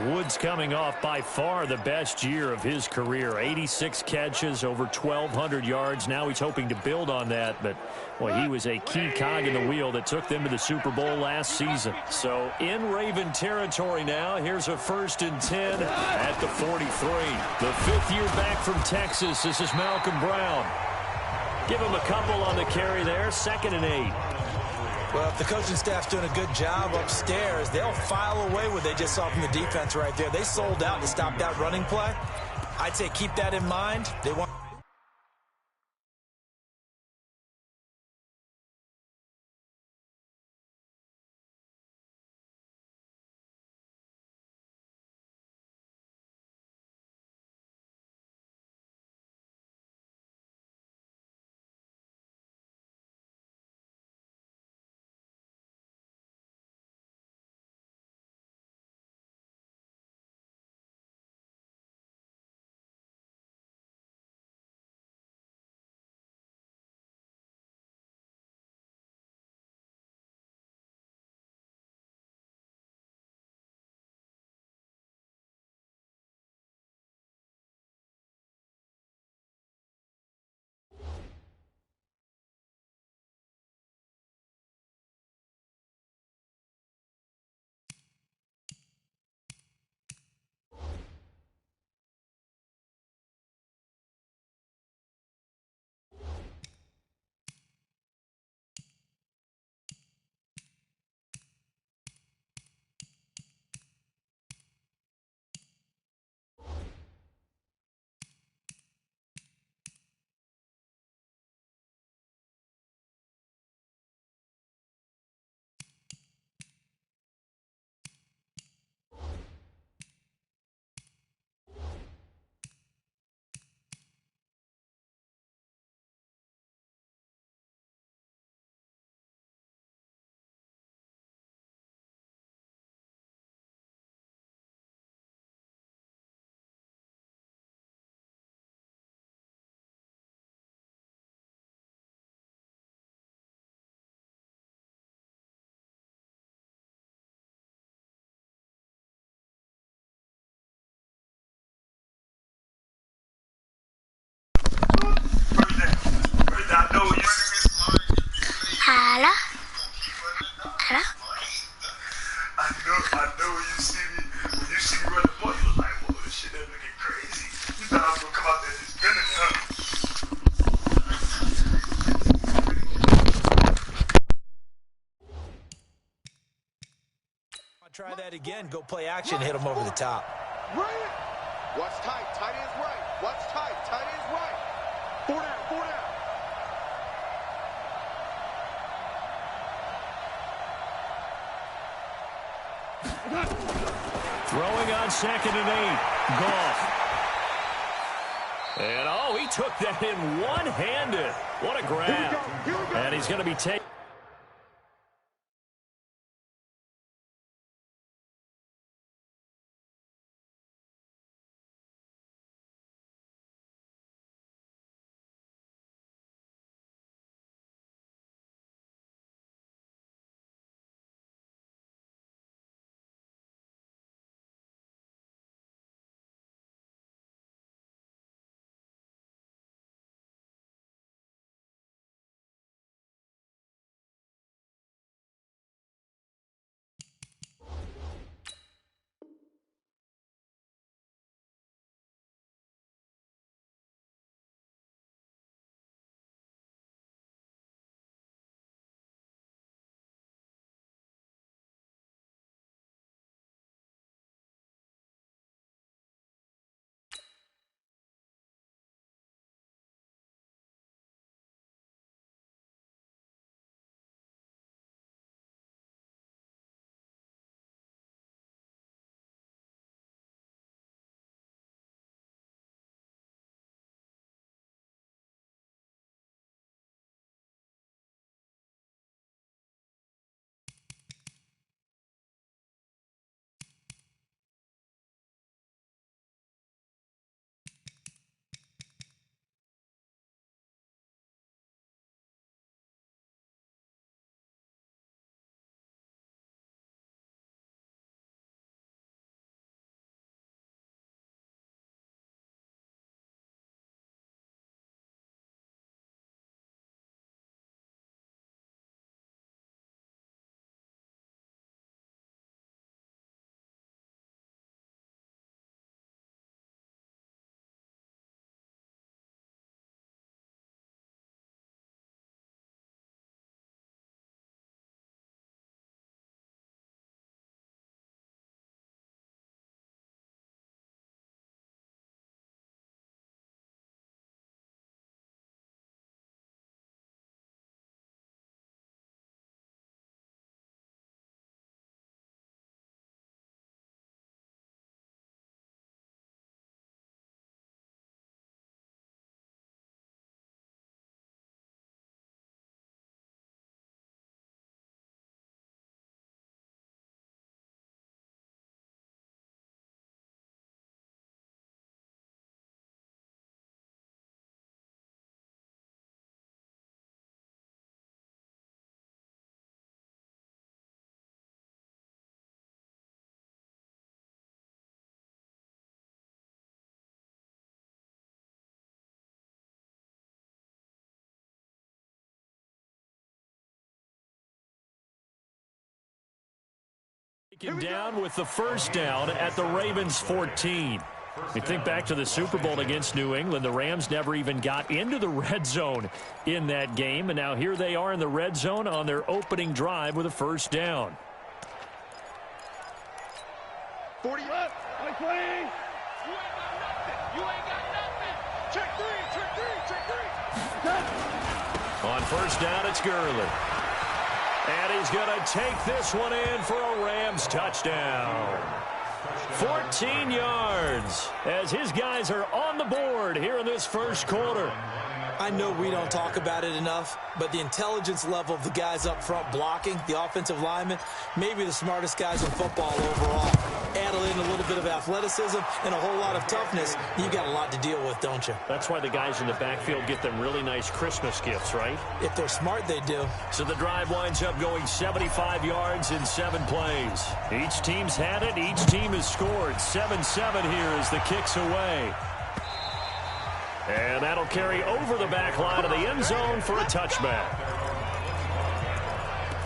Woods coming off by far the best year of his career. 86 catches, over 1,200 yards. Now he's hoping to build on that, but boy, he was a key cog in the wheel that took them to the Super Bowl last season. So in Raven territory now, here's a 1st and 10 at the 43. The 5th year back from Texas, this is Malcolm Brown. Give him a couple on the carry there, 2nd and 8. Well, if the coaching staff's doing a good job upstairs, they'll file away what they just saw from the defense right there. They sold out to stop that running play. I'd say keep that in mind. They want... Hello? Hello? I know when you see me run the ball, you was like, whoa, this shit is looking crazy. You thought I was going to come out there and just spin it, huh? Try that again. Go play action. Hit him over the top. Right. Watch tight. Tight end's right. Watch tight. Tight end's right. 4 down. 4 down. Throwing on 2nd and 8. Goff. And, oh, he took that in one-handed. What a grab. And he's going to be taken. Taken down with the first down at the Ravens' 14. You think back to the Super Bowl against New England, the Rams never even got into the red zone in that game, and now here they are in the red zone on their opening drive with a first down. 40 up. You ain't got nothing. You ain't got nothing. Check three. On first down, it's Gurley. And he's going to take this one in for a Rams touchdown. 14 yards as his guys are on the board here in this first quarter. I know we don't talk about it enough, but the intelligence level of the guys up front blocking, the offensive linemen, maybe the smartest guys in football overall. Add in a little bit of athleticism and a whole lot of toughness, you got a lot to deal with, don't you? That's why the guys in the backfield get them really nice Christmas gifts, right? If they're smart, they do. So the drive winds up going 75 yards in 7 plays. Each team's had it. Each team has scored. 7-7 here as the kick's away. And that'll carry over the back line of the end zone for a touchback.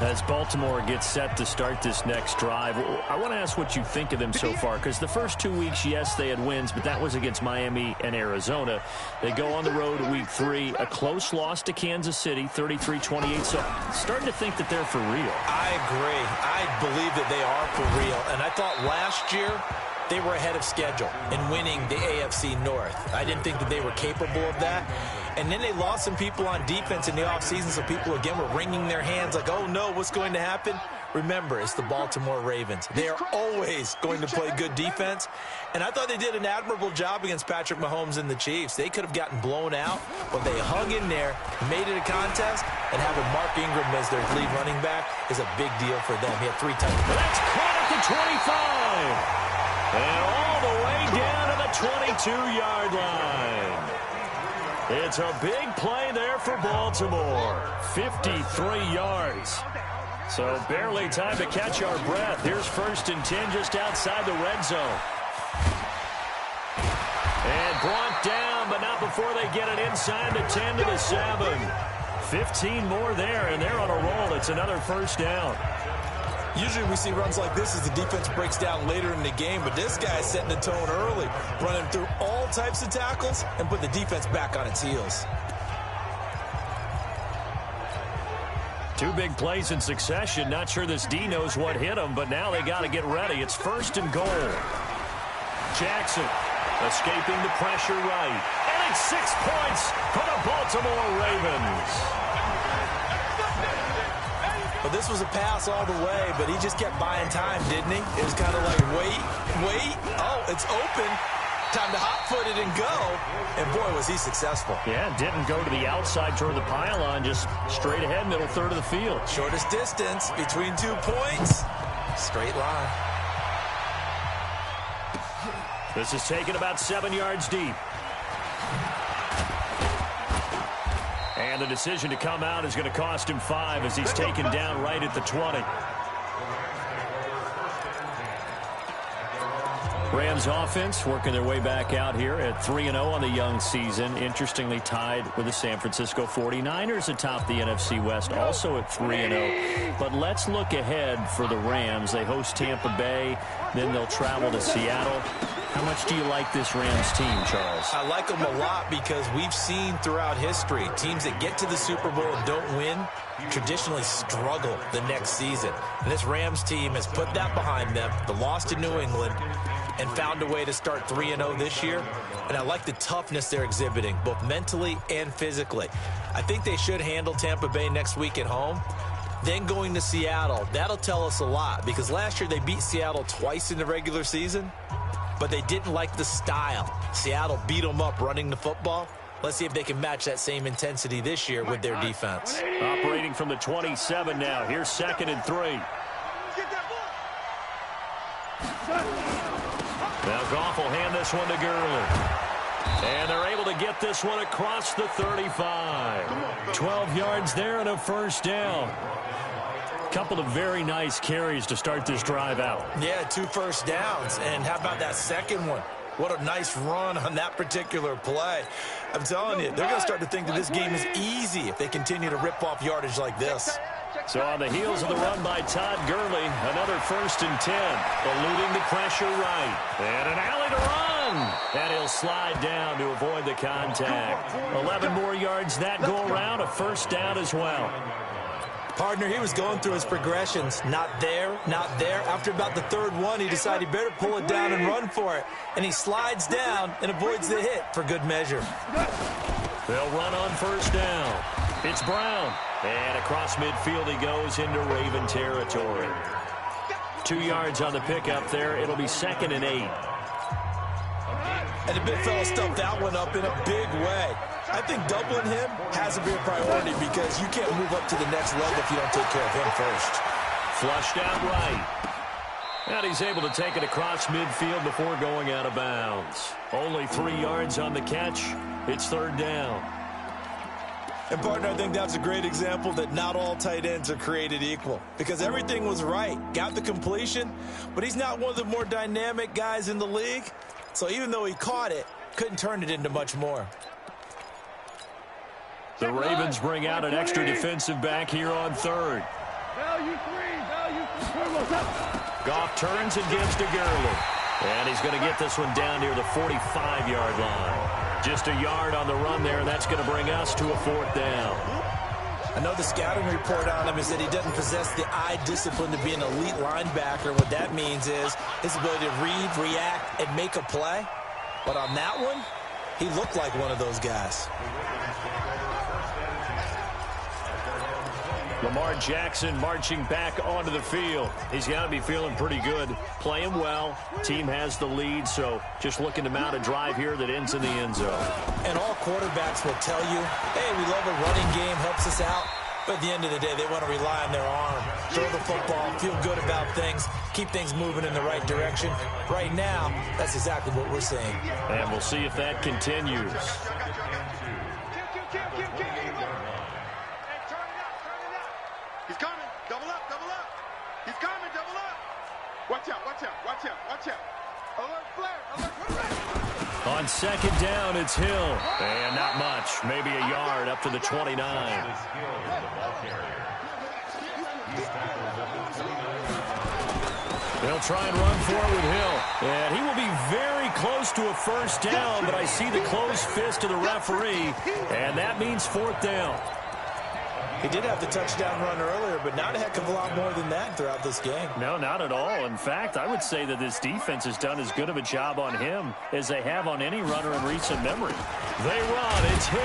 As Baltimore gets set to start this next drive, I want to ask what you think of them so far, because the first 2 weeks, yes, they had wins, but that was against Miami and Arizona. They go on the road week 3, a close loss to Kansas City, 33-28, so starting to think that they're for real. I agree. I believe that they are for real, and I thought last year they were ahead of schedule in winning the AFC North. I didn't think that they were capable of that. And then they lost some people on defense in the offseason, so people, again, were wringing their hands like, oh, no, what's going to happen? Remember, it's the Baltimore Ravens. They are always going to play good defense. And I thought they did an admirable job against Patrick Mahomes and the Chiefs. They could have gotten blown out, but they hung in there, made it a contest, and having Mark Ingram as their lead running back is a big deal for them. He had 3 touchdowns. That's caught at the 25. And all the way down to the 22-yard line. It's a big play there for Baltimore. 53 yards. So barely time to catch our breath. Here's 1st and 10 just outside the red zone. And brought down, but not before they get it inside the 10 to the 7. 15 more there, and they're on a roll. It's another first down. Usually we see runs like this as the defense breaks down later in the game, but this guy is setting the tone early, running through all types of tackles and put the defense back on its heels. 2 big plays in succession. Not sure this D knows what hit him, but now they got to get ready. It's 1st and goal. Jackson escaping the pressure right. And it's 6 points for the Baltimore Ravens. But this was a pass all the way, but he just kept buying time, didn't he? It was kind of like, wait. Oh, it's open. Time to hot-foot it and go. And, boy, was he successful. Yeah, didn't go to the outside toward the pylon, just straight ahead, middle third of the field. Shortest distance between 2 points. Straight line. This is taken about 7 yards deep. And the decision to come out is going to cost him 5 as he's taken down right at the 20. Rams offense working their way back out here at 3-0 on the young season. Interestingly tied with the San Francisco 49ers atop the NFC West, also at 3-0. But let's look ahead for the Rams. They host Tampa Bay, then they'll travel to Seattle. How much do you like this Rams team, Charles? I like them a lot because we've seen throughout history teams that get to the Super Bowl and don't win traditionally struggle the next season. And this Rams team has put that behind them, the loss to New England, and found a way to start 3-0 this year. And I like the toughness they're exhibiting, both mentally and physically. I think they should handle Tampa Bay next week at home. Then going to Seattle, that'll tell us a lot because last year they beat Seattle twice in the regular season, but they didn't like the style. Seattle beat them up running the football. Let's see if they can match that same intensity this year with their defense. Operating from the 27 now. Here's 2nd and 3. Now Goff will hand this one to Gurley. And they're able to get this one across the 35. 12 yards there and a first down. Couple of very nice carries to start this drive out. Yeah, 2 first downs. And how about that second one? What a nice run on that particular play. I'm telling you, they're going to start to think that this game is easy if they continue to rip off yardage like this. So on the heels of the run by Todd Gurley, another 1st and 10. Eluding the pressure right. And an alley to run. And he'll slide down to avoid the contact. 11 more yards that go around. A 1st down as well. Partner, he was going through his progressions. Not there, not there. After about the 3rd one, he decided he better pull it down and run for it. And he slides down and avoids the hit for good measure. They'll run on 1st down. It's Brown. And across midfield he goes into Raven territory. 2 yards on the pickup there. It'll be 2nd and 8. And the big fella stuffed that one up in a big way. I think doubling him has to be a priority because you can't move up to the next level if you don't take care of him first. Flushed out right. And he's able to take it across midfield before going out of bounds. Only 3 yards on the catch. It's 3rd down. And, partner, I think that's a great example that not all tight ends are created equal because everything was right. Got the completion, but he's not one of the more dynamic guys in the league. So even though he caught it, couldn't turn it into much more. The Ravens bring out an extra defensive back here on 3rd. Value 3. Goff turns and gives to Gurley. And he's going to get this one down near the 45-yard line. Just a yard on the run there, and that's going to bring us to a 4th down. I know the scouting report on him is that he doesn't possess the eye discipline to be an elite linebacker. What that means is his ability to read, react, and make a play. But on that one, he looked like one of those guys. Lamar Jackson marching back onto the field. He's got to be feeling pretty good. Playing well. Team has the lead, so just looking to mount a drive here that ends in the end zone. And all quarterbacks will tell you, hey, we love a running game, helps us out. But at the end of the day, they want to rely on their arm. Throw the football, feel good about things, keep things moving in the right direction. Right now, that's exactly what we're seeing. And we'll see if that continues. He's coming. Double up, double up. He's coming, double up. Watch out, watch out, watch out, watch out. Alert flare, alert flare. On 2nd down, it's Hill. And not much. Maybe a yard up to the 29. They'll try and run for it with Hill. And he will be very close to a 1st down, but I see the closed fist of the referee, and that means 4th down. He did have the touchdown run earlier, but not a heck of a lot more than that throughout this game. No, not at all. In fact, I would say that this defense has done as good of a job on him as they have on any runner in recent memory. They run. It's Hill.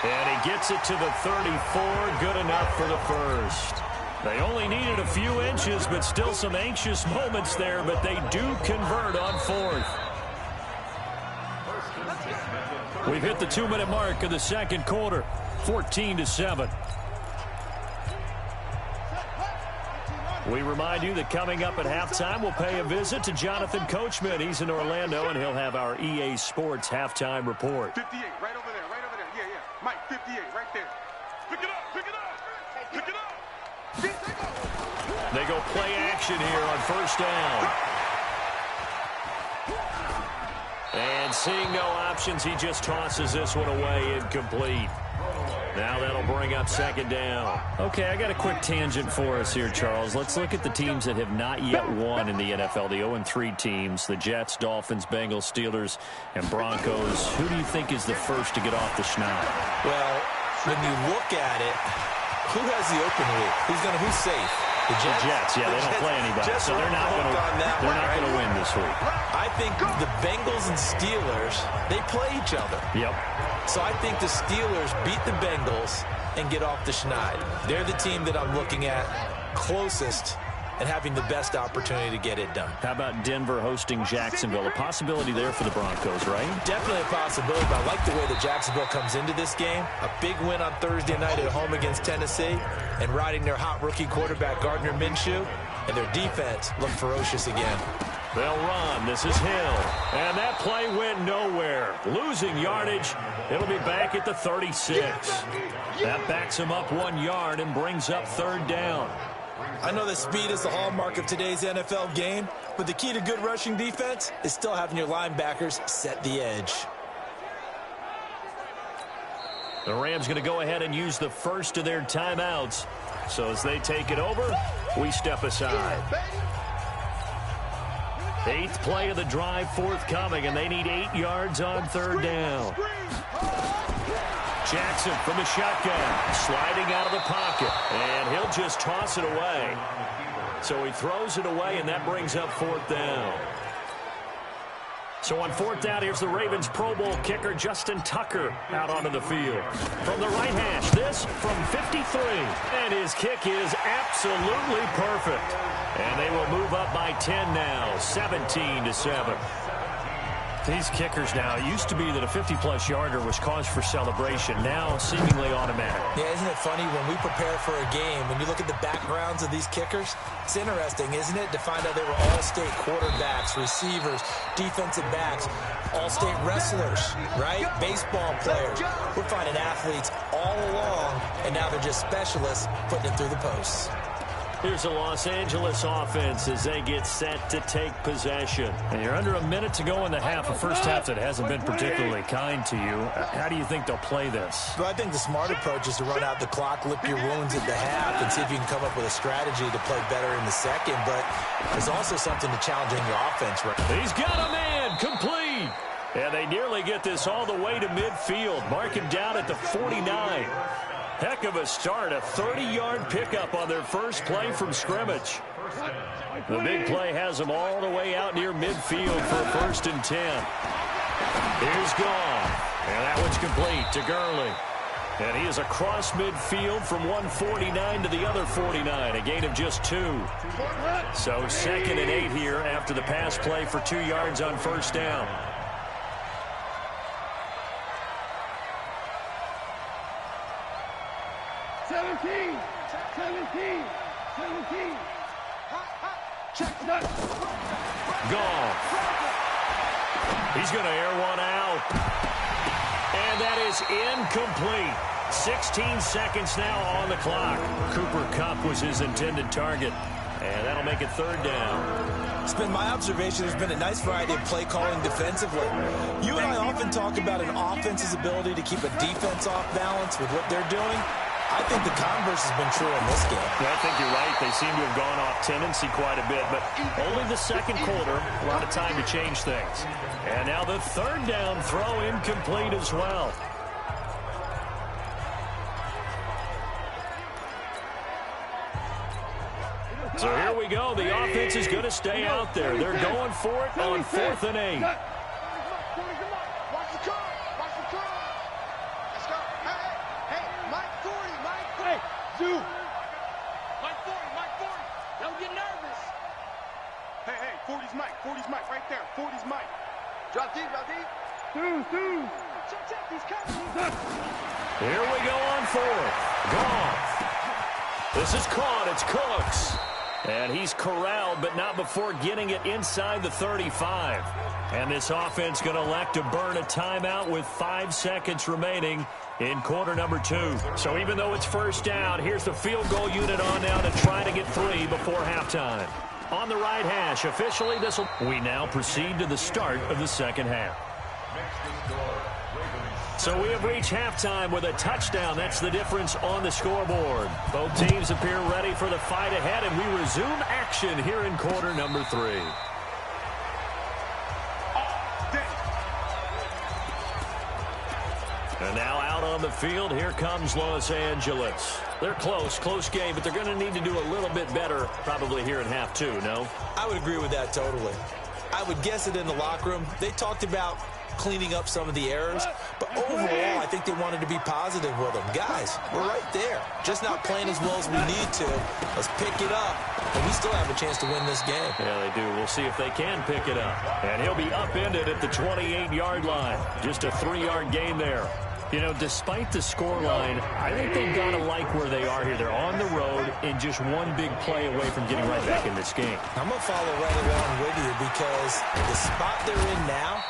And he gets it to the 34. Good enough for the 1st. They only needed a few inches, but still some anxious moments there, but they do convert on 4th. We've hit the 2-minute mark of the 2nd quarter. 14-7. We remind you that coming up at halftime, we'll pay a visit to Jonathan Coachman. He's in Orlando, and he'll have our EA Sports halftime report. 58, right over there, right over there. Yeah, yeah. Mike, 58, right there. Pick it up, pick it up, pick it up. They go play action here on 1st down. And seeing no options, he just tosses this one away incomplete. Now that'll bring up 2nd down. Okay, I got a quick tangent for us here, Charles. Let's look at the teams that have not yet won in the NFL, the 0-3 teams, the Jets, Dolphins, Bengals, Steelers, and Broncos. Who do you think is the first to get off the schneid? Well, when you look at it, who has the open week? Who's safe? The Jets? Yeah, they don't play anybody, so they're not going to win this week. I think the Bengals and Steelers, they play each other. Yep. So I think the Steelers beat the Bengals and get off the schneid. They're the team that I'm looking at closest and having the best opportunity to get it done. How about Denver hosting Jacksonville? A possibility there for the Broncos, right? Definitely a possibility, but I like the way that Jacksonville comes into this game. A big win on Thursday night at home against Tennessee and riding their hot rookie quarterback Gardner Minshew, and their defense looked ferocious again. They'll run. This is Hill. And that play went nowhere. Losing yardage. It'll be back at the 36. That backs him up 1 yard and brings up 3rd down. I know that speed is the hallmark of today's NFL game, but the key to good rushing defense is still having your linebackers set the edge. The Rams going to go ahead and use the first of their timeouts. So as they take it over, we step aside. 8th play of the drive forthcoming, and they need 8 yards on 3rd down. Jackson from the shotgun, sliding out of the pocket, and he'll just toss it away. So he throws it away, and that brings up 4th down. So on 4th down, here's the Ravens Pro Bowl kicker, Justin Tucker, out onto the field. From the right hash, this from 53. And his kick is absolutely perfect. And they will move up by 10 now, 17-7. These kickers now, it used to be that a 50-plus yarder was cause for celebration. Now, seemingly automatic. Yeah, isn't it funny when we prepare for a game, when you look at the backgrounds of these kickers, it's interesting, isn't it, to find out they were all-state quarterbacks, receivers, defensive backs, all-state wrestlers, right? Baseball players. We're finding athletes all along, and now they're just specialists putting it through the posts. Here's the Los Angeles offense as they get set to take possession. And you're under a minute to go in the half, a first half that hasn't been particularly kind to you. How do you think they'll play this? Well, I think the smart approach is to run out the clock, lip your wounds at the half, and see if you can come up with a strategy to play better in the second. But there's also something to challenge in your offense. He's got a man, complete. And they nearly get this all the way to midfield. Mark him down at the 49. Heck of a start, a 30-yard pickup on their first play from scrimmage. The big play has them all the way out near midfield for 1st and 10. Here's Gone, and that one's complete to Gurley. And he is across midfield from 149 to the other 49, a gain of just 2. So 2nd and 8 here after the pass play for 2 yards on 1st down. Gone. He's going to air one out. And that is incomplete. 16 seconds now on the clock. Cooper Kupp was his intended target. And that'll make it 3rd down. It's been my observation there's been a nice variety of play calling defensively. You and I often talk about an offense's ability to keep a defense off balance with what they're doing. I think the converse has been true in this game. Yeah, I think you're right. They seem to have gone off tendency quite a bit, but only the 2nd quarter. A lot of time to change things. And now the 3rd down throw incomplete as well. So here we go. The offense is going to stay out there. They're going for it on 4th and 8. Mike 40. Don't get nervous. Hey, 40's Mike right there. 40's Mike. Drop deep. Check, he's coming. Here we go on 4th. Gone. This is caught. It's Cooks. And he's corralled, but not before getting it inside the 35. And this offense going to elect to burn a timeout with 5 seconds remaining in quarter number 2. So even though it's 1st down, here's the field goal unit on now to try to get 3 before halftime. On the right hash, officially we now proceed to the start of the 2nd half. So we have reached halftime with a touchdown. That's the difference on the scoreboard. Both teams appear ready for the fight ahead, and we resume action here in quarter number 3. And now out on the field, here comes Los Angeles. They're close game, but they're going to need to do a little bit better probably here in half 2, no? I would agree with that totally. I would guess it in the locker room. They talked about cleaning up some of the errors, but overall, I think they wanted to be positive with them. Guys, we're right there. Just not playing as well as we need to. Let's pick it up, and we still have a chance to win this game. Yeah, they do. We'll see if they can pick it up. And he'll be upended at the 28-yard line. Just a 3-yard gain there. You know, despite the scoreline, I think they've got to like where they are here. They're on the road and just one big play away from getting right back in this game. I'm going to follow right along with you because the spot they're in now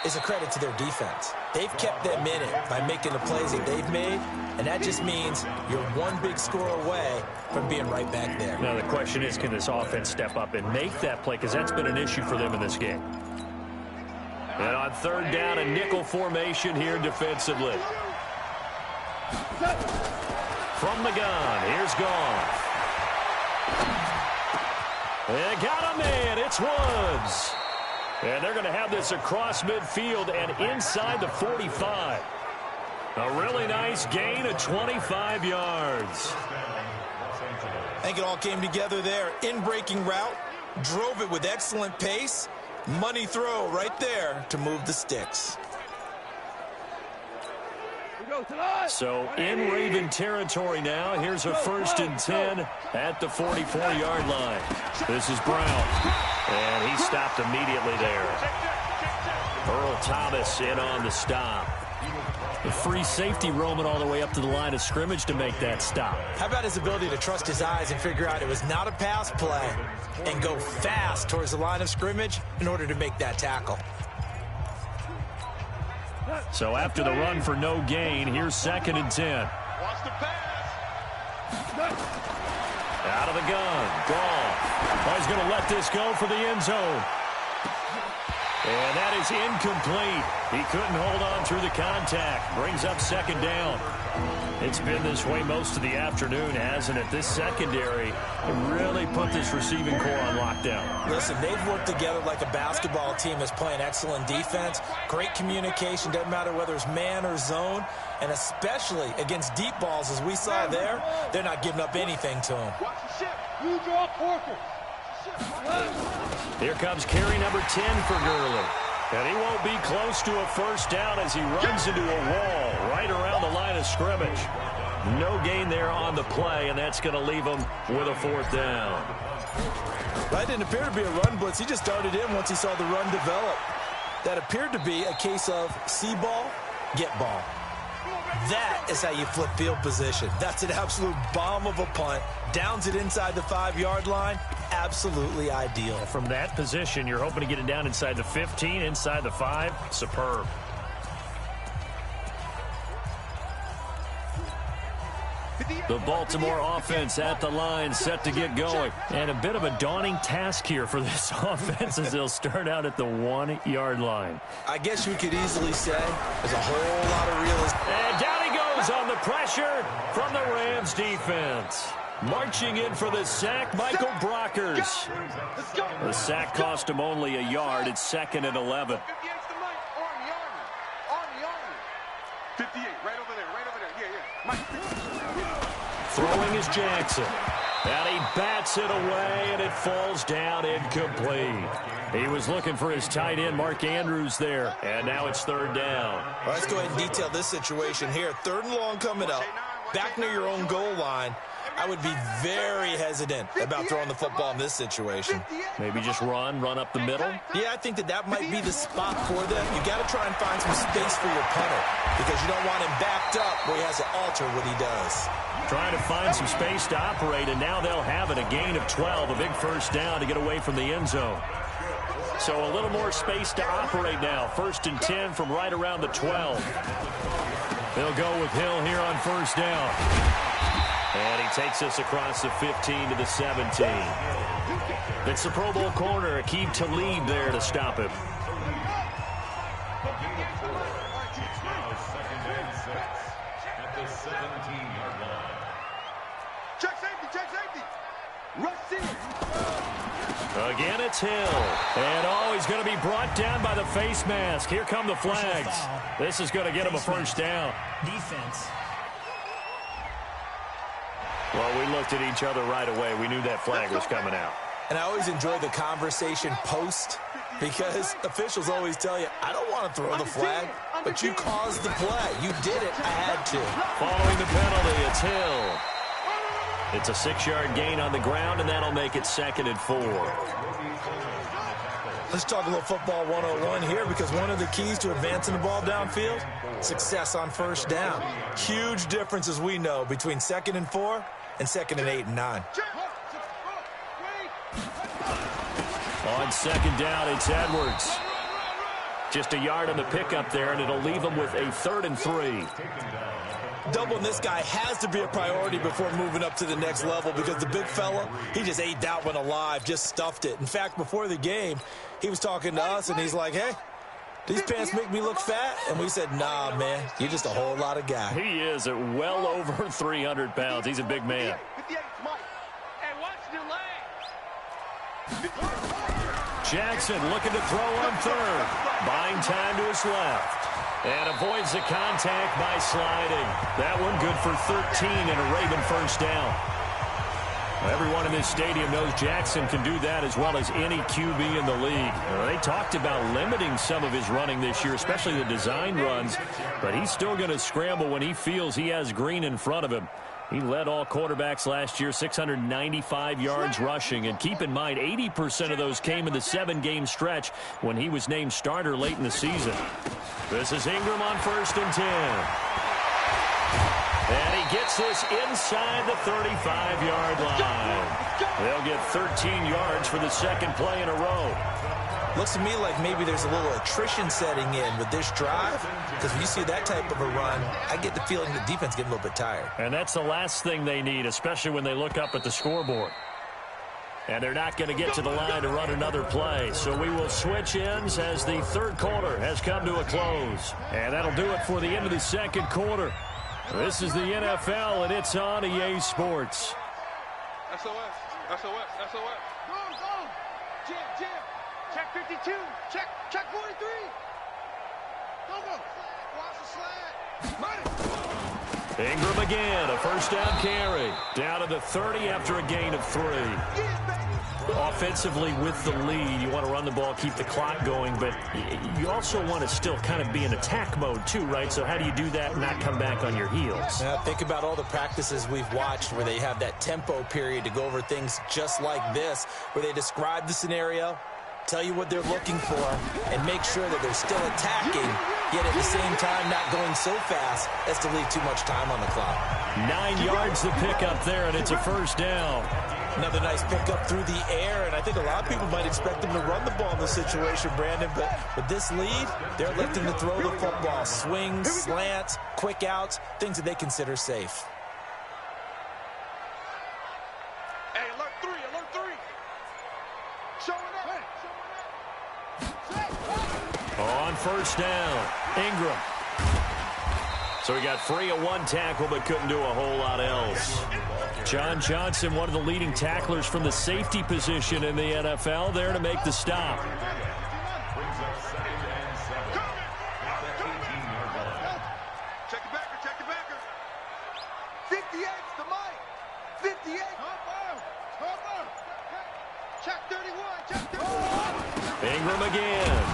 is a credit to their defense. They've kept them in it by making the plays that they've made, and that just means you're one big score away from being right back there. Now, the question is, can this offense step up and make that play? Because that's been an issue for them in this game. And on 3rd down, a nickel formation here defensively. From the gun, here's Goff. They got a man. It's Woods. And they're going to have this across midfield and inside the 45. A really nice gain of 25 yards. I think it all came together there. In-breaking route, drove it with excellent pace. Money throw right there to move the sticks. So in Raven territory now. Here's a 1st and 10 at the 44-yard line. This is Brown. And he stopped immediately there. Earl Thomas in on the stop. The free safety roaming all the way up to the line of scrimmage to make that stop. How about his ability to trust his eyes and figure out it was not a pass play and go fast towards the line of scrimmage in order to make that tackle. So after the run for no gain, here's 2nd and 10. Watch the pass. Out of the gun. Goff. Oh, he's going to let this go for the end zone. And that is incomplete. He couldn't hold on through the contact. Brings up 2nd down. It's been this way most of the afternoon, hasn't it? This secondary really put this receiving core on lockdown. Listen, they've worked together like a basketball team that's playing excellent defense. Great communication, doesn't matter whether it's man or zone. And especially against deep balls, as we saw there, they're not giving up anything to them. Watch the ship. You draw Porter. Here comes carry number 10 for Gurley. And he won't be close to a 1st down as he runs into a wall right around the line of scrimmage. No gain there on the play, and that's going to leave him with a 4th down. That didn't appear to be a run blitz. He just darted in once he saw the run develop. That appeared to be a case of see ball, get ball. That is how you flip field position. That's an absolute bomb of a punt. Downs it inside the 5-yard line. Absolutely ideal. From that position, you're hoping to get it down inside the 15, inside the 5. Superb. The Baltimore offense at the line, set to get going. And a bit of a daunting task here for this offense as they'll start out at the 1-yard line. I guess you could easily say there's a whole lot of realism. And down he goes on the pressure from the Rams defense. Marching in for the sack, Michael Brockers. The sack cost him only a yard. It's 2nd and 11. 58, right over there. Yeah. Throwing is Jackson. And he bats it away, and it falls down incomplete. He was looking for his tight end, Mark Andrews, there. And now it's 3rd down. Well, let's go ahead and detail this situation here. 3rd and long coming up. Back near your own goal line. I would be very hesitant about throwing the football in this situation. Maybe just run up the middle? Yeah, I think that might be the spot for them. You got to try and find some space for your punter because you don't want him backed up where he has to alter what he does. Trying to find some space to operate, and now they'll have it. A gain of 12, a big 1st down to get away from the end zone. So a little more space to operate now. 1st and 10 from right around the 12. They'll go with Hill here on 1st down. And he takes us across the 15 to the 17. It's the Pro Bowl corner, Aqib Talib there to stop him. At the 17-yard line. Check safety. Rush in. Again, it's Hill. And, he's going to be brought down by the face mask. Here come the flags. This is going to get him a 1st down. Defense. Well, we looked at each other right away. We knew that flag was coming out. And I always enjoy the conversation post because officials always tell you, I don't want to throw the flag, but you caused the play. You did it. I had to. Following the penalty, it's Hill. It's a 6-yard gain on the ground, and that'll make it 2nd and 4. Let's talk a little football 101 here because one of the keys to advancing the ball downfield, success on 1st down. Huge difference, as we know, between 2nd and 4 and 2nd and 8 and 9. On 2nd down, it's Edwards. Just a yard on the pickup there, and it'll leave him with a 3rd and 3. Doubling this guy has to be a priority before moving up to the next level because the big fella, he just ate that one alive, just stuffed it. In fact, before the game, he was talking to us, and he's like, hey, These pants make me look fat? And we said, nah, man, you're just a whole lot of guy. He is at well over 300 pounds. He's a big man. 58, Mike. Hey, watch the leg. Jackson looking to throw on third. Buying time to his left. And avoids the contact by sliding. That one good for 13 and a Raven first down. Everyone in this stadium knows Jackson can do that as well as any QB in the league. They talked about limiting some of his running this year, especially the design runs, but he's still going to scramble when he feels he has green in front of him. He led all quarterbacks last year, 695 yards rushing. And keep in mind, 80% of those came in the 7-game stretch when he was named starter late in the season. This is Ingram on 1st and 10. And he gets this inside the 35-yard line. They'll get 13 yards for the second play in a row. Looks to me like maybe there's a little attrition setting in with this drive, because when you see that type of a run, I get the feeling the defense getting a little bit tired. And that's the last thing they need, especially when they look up at the scoreboard. And they're not going to get to the line to run another play. So we will switch ends as the third quarter has come to a close. And that'll do it for the end of the second quarter. This is the NFL, and it's on EA Sports. SOS, SOS, SOS. Go, go. Jim, Jim. Check 52. Check 43. Go, go. Watch the slide. Ingram again, a first down carry. Down to the 30 after a gain of 3. Offensively with the lead, you want to run the ball, keep the clock going, but you also want to still kind of be in attack mode too, right? So how do you do that and not come back on your heels? Now, think about all the practices we've watched where they have that tempo period to go over things just like this, where they describe the scenario, tell you what they're looking for, and make sure that they're still attacking, yet at the same time not going so fast as to leave too much time on the clock. 9 yards to pick up there, and it's a first down. Another nice pickup through the air, and I think a lot of people might expect them to run the ball in this situation, Brandon, but with this lead, they're electing to throw the football. Swings, slants, quick outs, things that they consider safe. Hey, alert 3, alert 3. Showing up. On first down, Ingram. So he got free of one tackle but couldn't do a whole lot else. John Johnson, one of the leading tacklers from the safety position in the NFL, there to make the stop. Check the backer, check the backer. 58's the mic. 58. Check 31, check 31. Ingram again.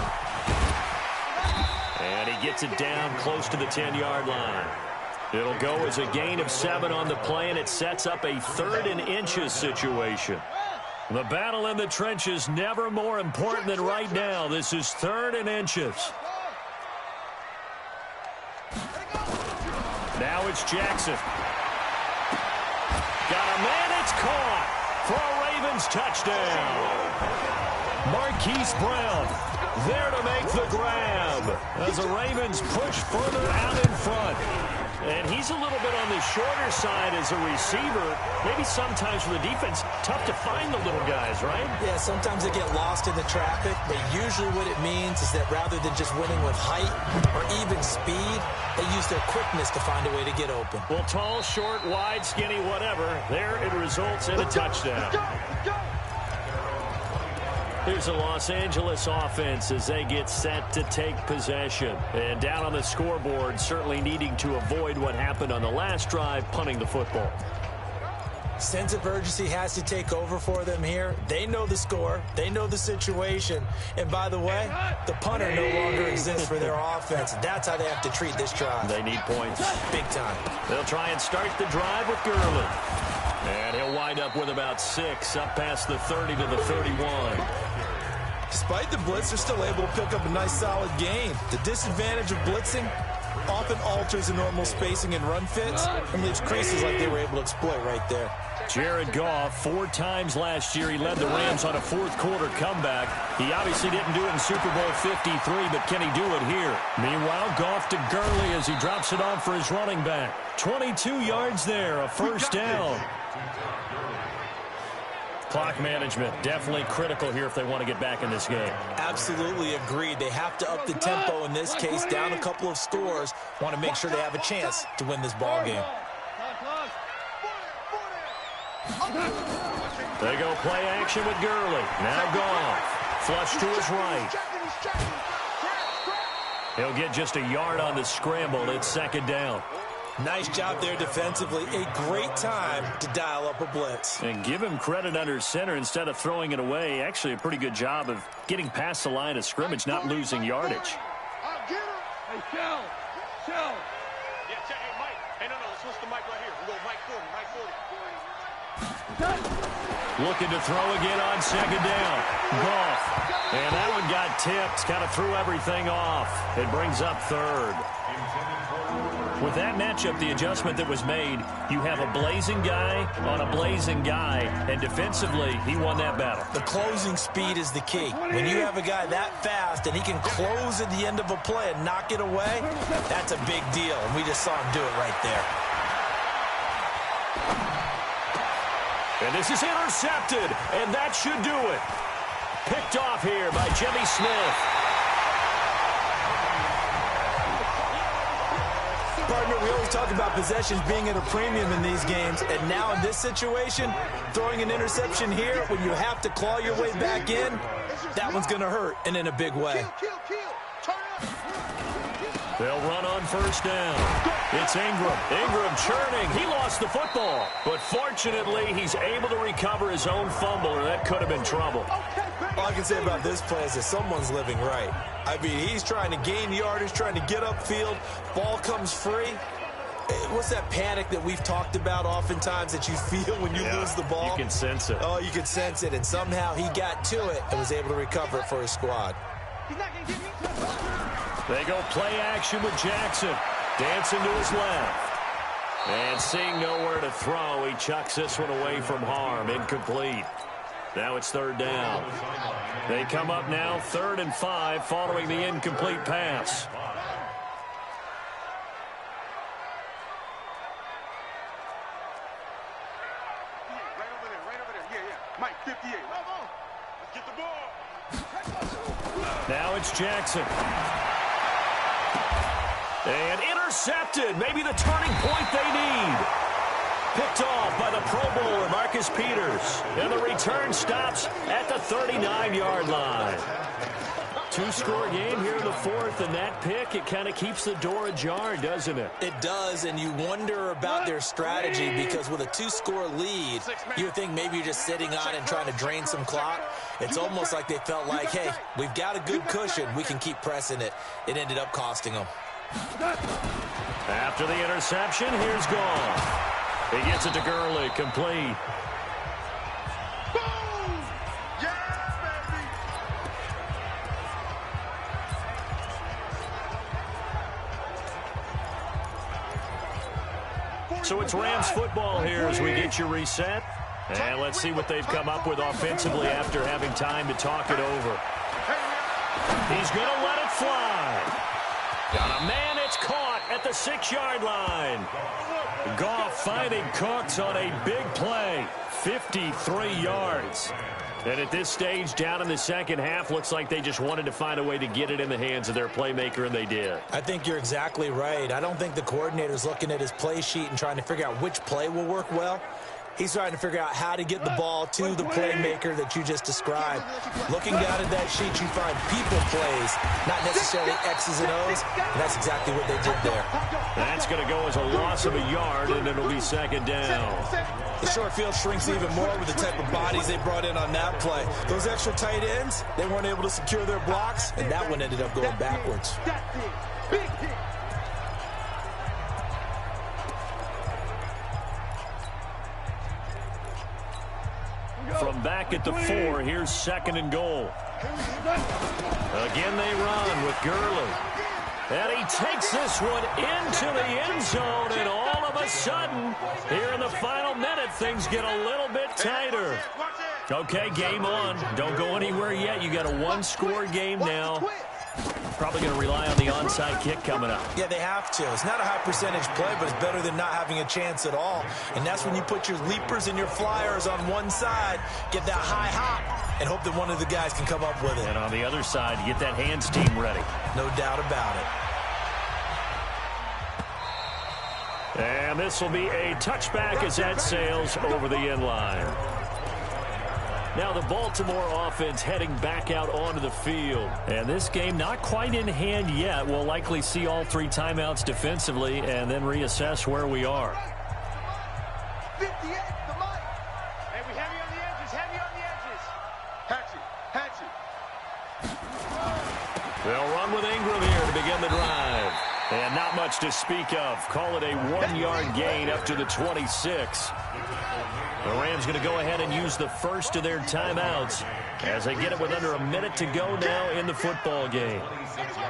And he gets it down close to the 10-yard line. It'll go as a gain of 7 on the play, and it sets up a 3rd and inches situation. The battle in the trenches never more important than right now. This is 3rd and inches. Now it's Jackson. Got a man, it's caught for a Ravens touchdown. Marquise Brown there to make the grab as the Ravens push further out in front. And he's a little bit on the shorter side as a receiver. Maybe sometimes for the defense, tough to find the little guys, right? Yeah, sometimes they get lost in the traffic, but usually what it means is that rather than just winning with height or even speed, they use their quickness to find a way to get open. Well, tall, short, wide, skinny, whatever, there it results in a touchdown. Here's the Los Angeles offense as they get set to take possession. And down on the scoreboard, certainly needing to avoid what happened on the last drive, punting the football. Sense of urgency has to take over for them here. They know the score. They know the situation. And by the way, the punter no longer exists for their offense. That's how they have to treat this drive. They need points. Big time. They'll try and start the drive with Gurley. And he'll wind up with about 6 up past the 30 to the 31. Despite the blitz, they're still able to pick up a nice solid gain. The disadvantage of blitzing often alters the normal spacing and run fits and leaves creases like they were able to exploit right there. Jared Goff, 4 times last year, he led the Rams on a fourth-quarter comeback. He obviously didn't do it in Super Bowl 53, but can he do it here? Meanwhile, Goff to Gurley as he drops it off for his running back. 22 yards there, a first down. Clock management, definitely critical here if they want to get back in this game. Absolutely agreed. They have to up the tempo in this case, down a couple of scores. Want to make sure they have a chance to win this ball game. They go play action with Gurley. Now Goff. Flush to his right. He'll get just a yard on the scramble. It's second down. Nice job there defensively. A great time to dial up a blitz. And give him credit under center instead of throwing it away. Actually a pretty good job of getting past the line of scrimmage, not losing yardage. Hey, Shell. Yeah, hey, Mike. Hey, no, let's switch the mic right here. We'll go Mike 40, Mike 40. Looking to throw again on second down. Goff. And that one got tipped. Kind of threw everything off. It brings up third. With that matchup, the adjustment that was made, you have a blazing guy on a blazing guy, and defensively, he won that battle. The closing speed is the key. When you have a guy that fast and he can close at the end of a play and knock it away, that's a big deal, and we just saw him do it right there. And this is intercepted, and that should do it. Picked off here by Jimmy Smith. Partner, we always talk about possessions being at a premium in these games, and now in this situation, throwing an interception here when you have to claw your way back in, that one's going to hurt, and in a big way. They'll run on first down. It's Ingram. Ingram churning. He lost the football, but fortunately, he's able to recover his own fumble, or that could have been trouble. All I can say about this play is that someone's living right. I mean, he's trying to gain yardage, trying to get upfield. Ball comes free. What's that panic that we've talked about oftentimes that you feel when you lose the ball? You can sense it. Oh, you can sense it, and somehow he got to it and was able to recover it for his squad. They go play action with Jackson. Dancing to his left. And seeing nowhere to throw, he chucks this one away from harm. Incomplete. Now it's third down. They come up now 3rd and 5 following the incomplete pass. Right over there. Yeah. Mike, 58. Let's get the ball. Now it's Jackson. And intercepted. Maybe the turning point they need. Picked off by the Pro Bowler, Marcus Peters. And the return stops at the 39-yard line. 2-score game here in the 4th, and that pick, it kind of keeps the door ajar, doesn't it? It does, and you wonder about their strategy because with a 2-score lead, you would think maybe you're just sitting on and trying to drain some clock. It's almost like they felt like, hey, we've got a good cushion. We can keep pressing it. It ended up costing them. After the interception, here's Goff. He gets it to Gurley, complete. Boom! Yeah, baby! So it's Rams football here as we get you reset. And let's see what they've come up with offensively after having time to talk it over. He's going to let it fly. Got a man, it's caught at the 6-yard line. Goff finding Cooks on a big play, 53 yards. And at this stage, down in the second half, looks like they just wanted to find a way to get it in the hands of their playmaker, and they did. I think you're exactly right. I don't think the coordinator's looking at his play sheet and trying to figure out which play will work well. He's trying to figure out how to get the ball to the playmaker that you just described. Looking down at that sheet, you find people plays, not necessarily X's and O's, and that's exactly what they did there. That's going to go as a loss of a yard, and it'll be second down. The short field shrinks even more with the type of bodies they brought in on that play. Those extra tight ends, they weren't able to secure their blocks, and that one ended up going backwards. From back at the 4, here's 2nd and goal. Again they run with Gurley. And he takes this one into the end zone, and all of a sudden, here in the final minute, things get a little bit tighter. Okay, game on. Don't go anywhere yet. You got a 1-score game now. Probably going to rely on the onside kick coming up. Yeah, they have to. It's not a high percentage play, but it's better than not having a chance at all. And that's when you put your leapers and your flyers on one side, get that high hop, and hope that one of the guys can come up with it. And on the other side, you get that hands team ready. No doubt about it. And this will be a touchback as that sails over the end line. Now the Baltimore offense heading back out onto the field. And this game not quite in hand yet. We'll likely see all 3 timeouts defensively and then reassess where we are. 58, the mic. Hey, we heavy on the edges, heavy on the edges. Hatchet. They'll run with Ingram here to begin the drive. And not much to speak of. Call it a 1-yard gain up to the 26. The Rams going to go ahead and use the first of their timeouts as they get it with under a minute to go now in the football game. 58 to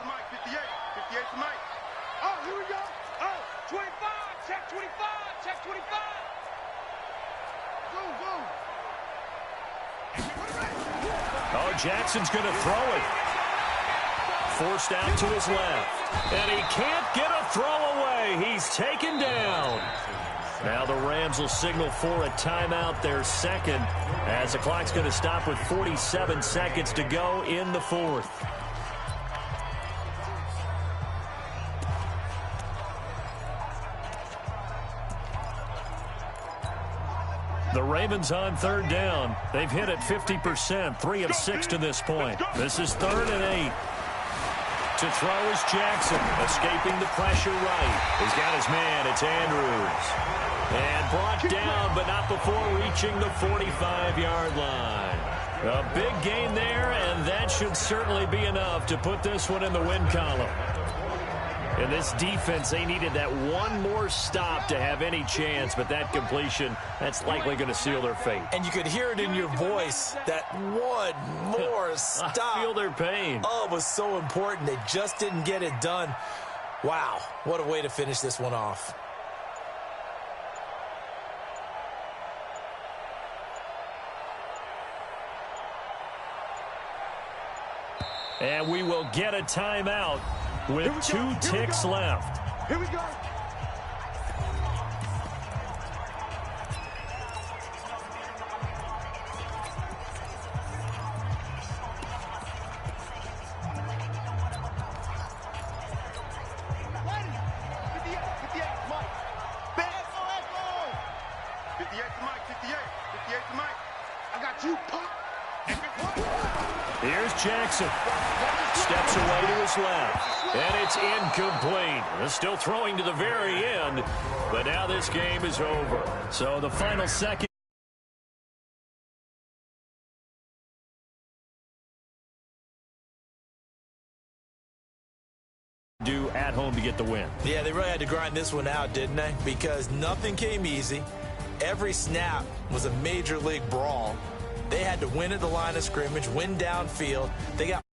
Mike, 58 to Mike. Oh, here we go. Oh, 25, check 25. Go. Oh, Jackson's going to throw it. Forced out to his left. And he can't get a throw away. He's taken down. Now the Rams will signal for a timeout, their second, as the clock's going to stop with 47 seconds to go in the fourth. The Ravens on third down. They've hit it 50%, 3 of 6 to this point. This is 3rd and 8. To throw is Jackson, escaping the pressure right. He's got his man, it's Andrews. And brought down, but not before reaching the 45-yard line. A big gain there, and that should certainly be enough to put this one in the win column. In this defense, they needed that one more stop to have any chance, but that completion, that's likely going to seal their fate. And you could hear it in your voice, that one more stop. I feel their pain. Oh, it was so important. They just didn't get it done. Wow, what a way to finish this one off. And we will get a timeout with 2 ticks left. Here we go. Here's Jackson. Steps away to his left. And it's incomplete. They're still throwing to the very end. But now this game is over. So the final second. Do at home to get the win. Yeah, they really had to grind this one out, didn't they? Because nothing came easy. Every snap was a major league brawl. They had to win at the line of scrimmage, win downfield. They got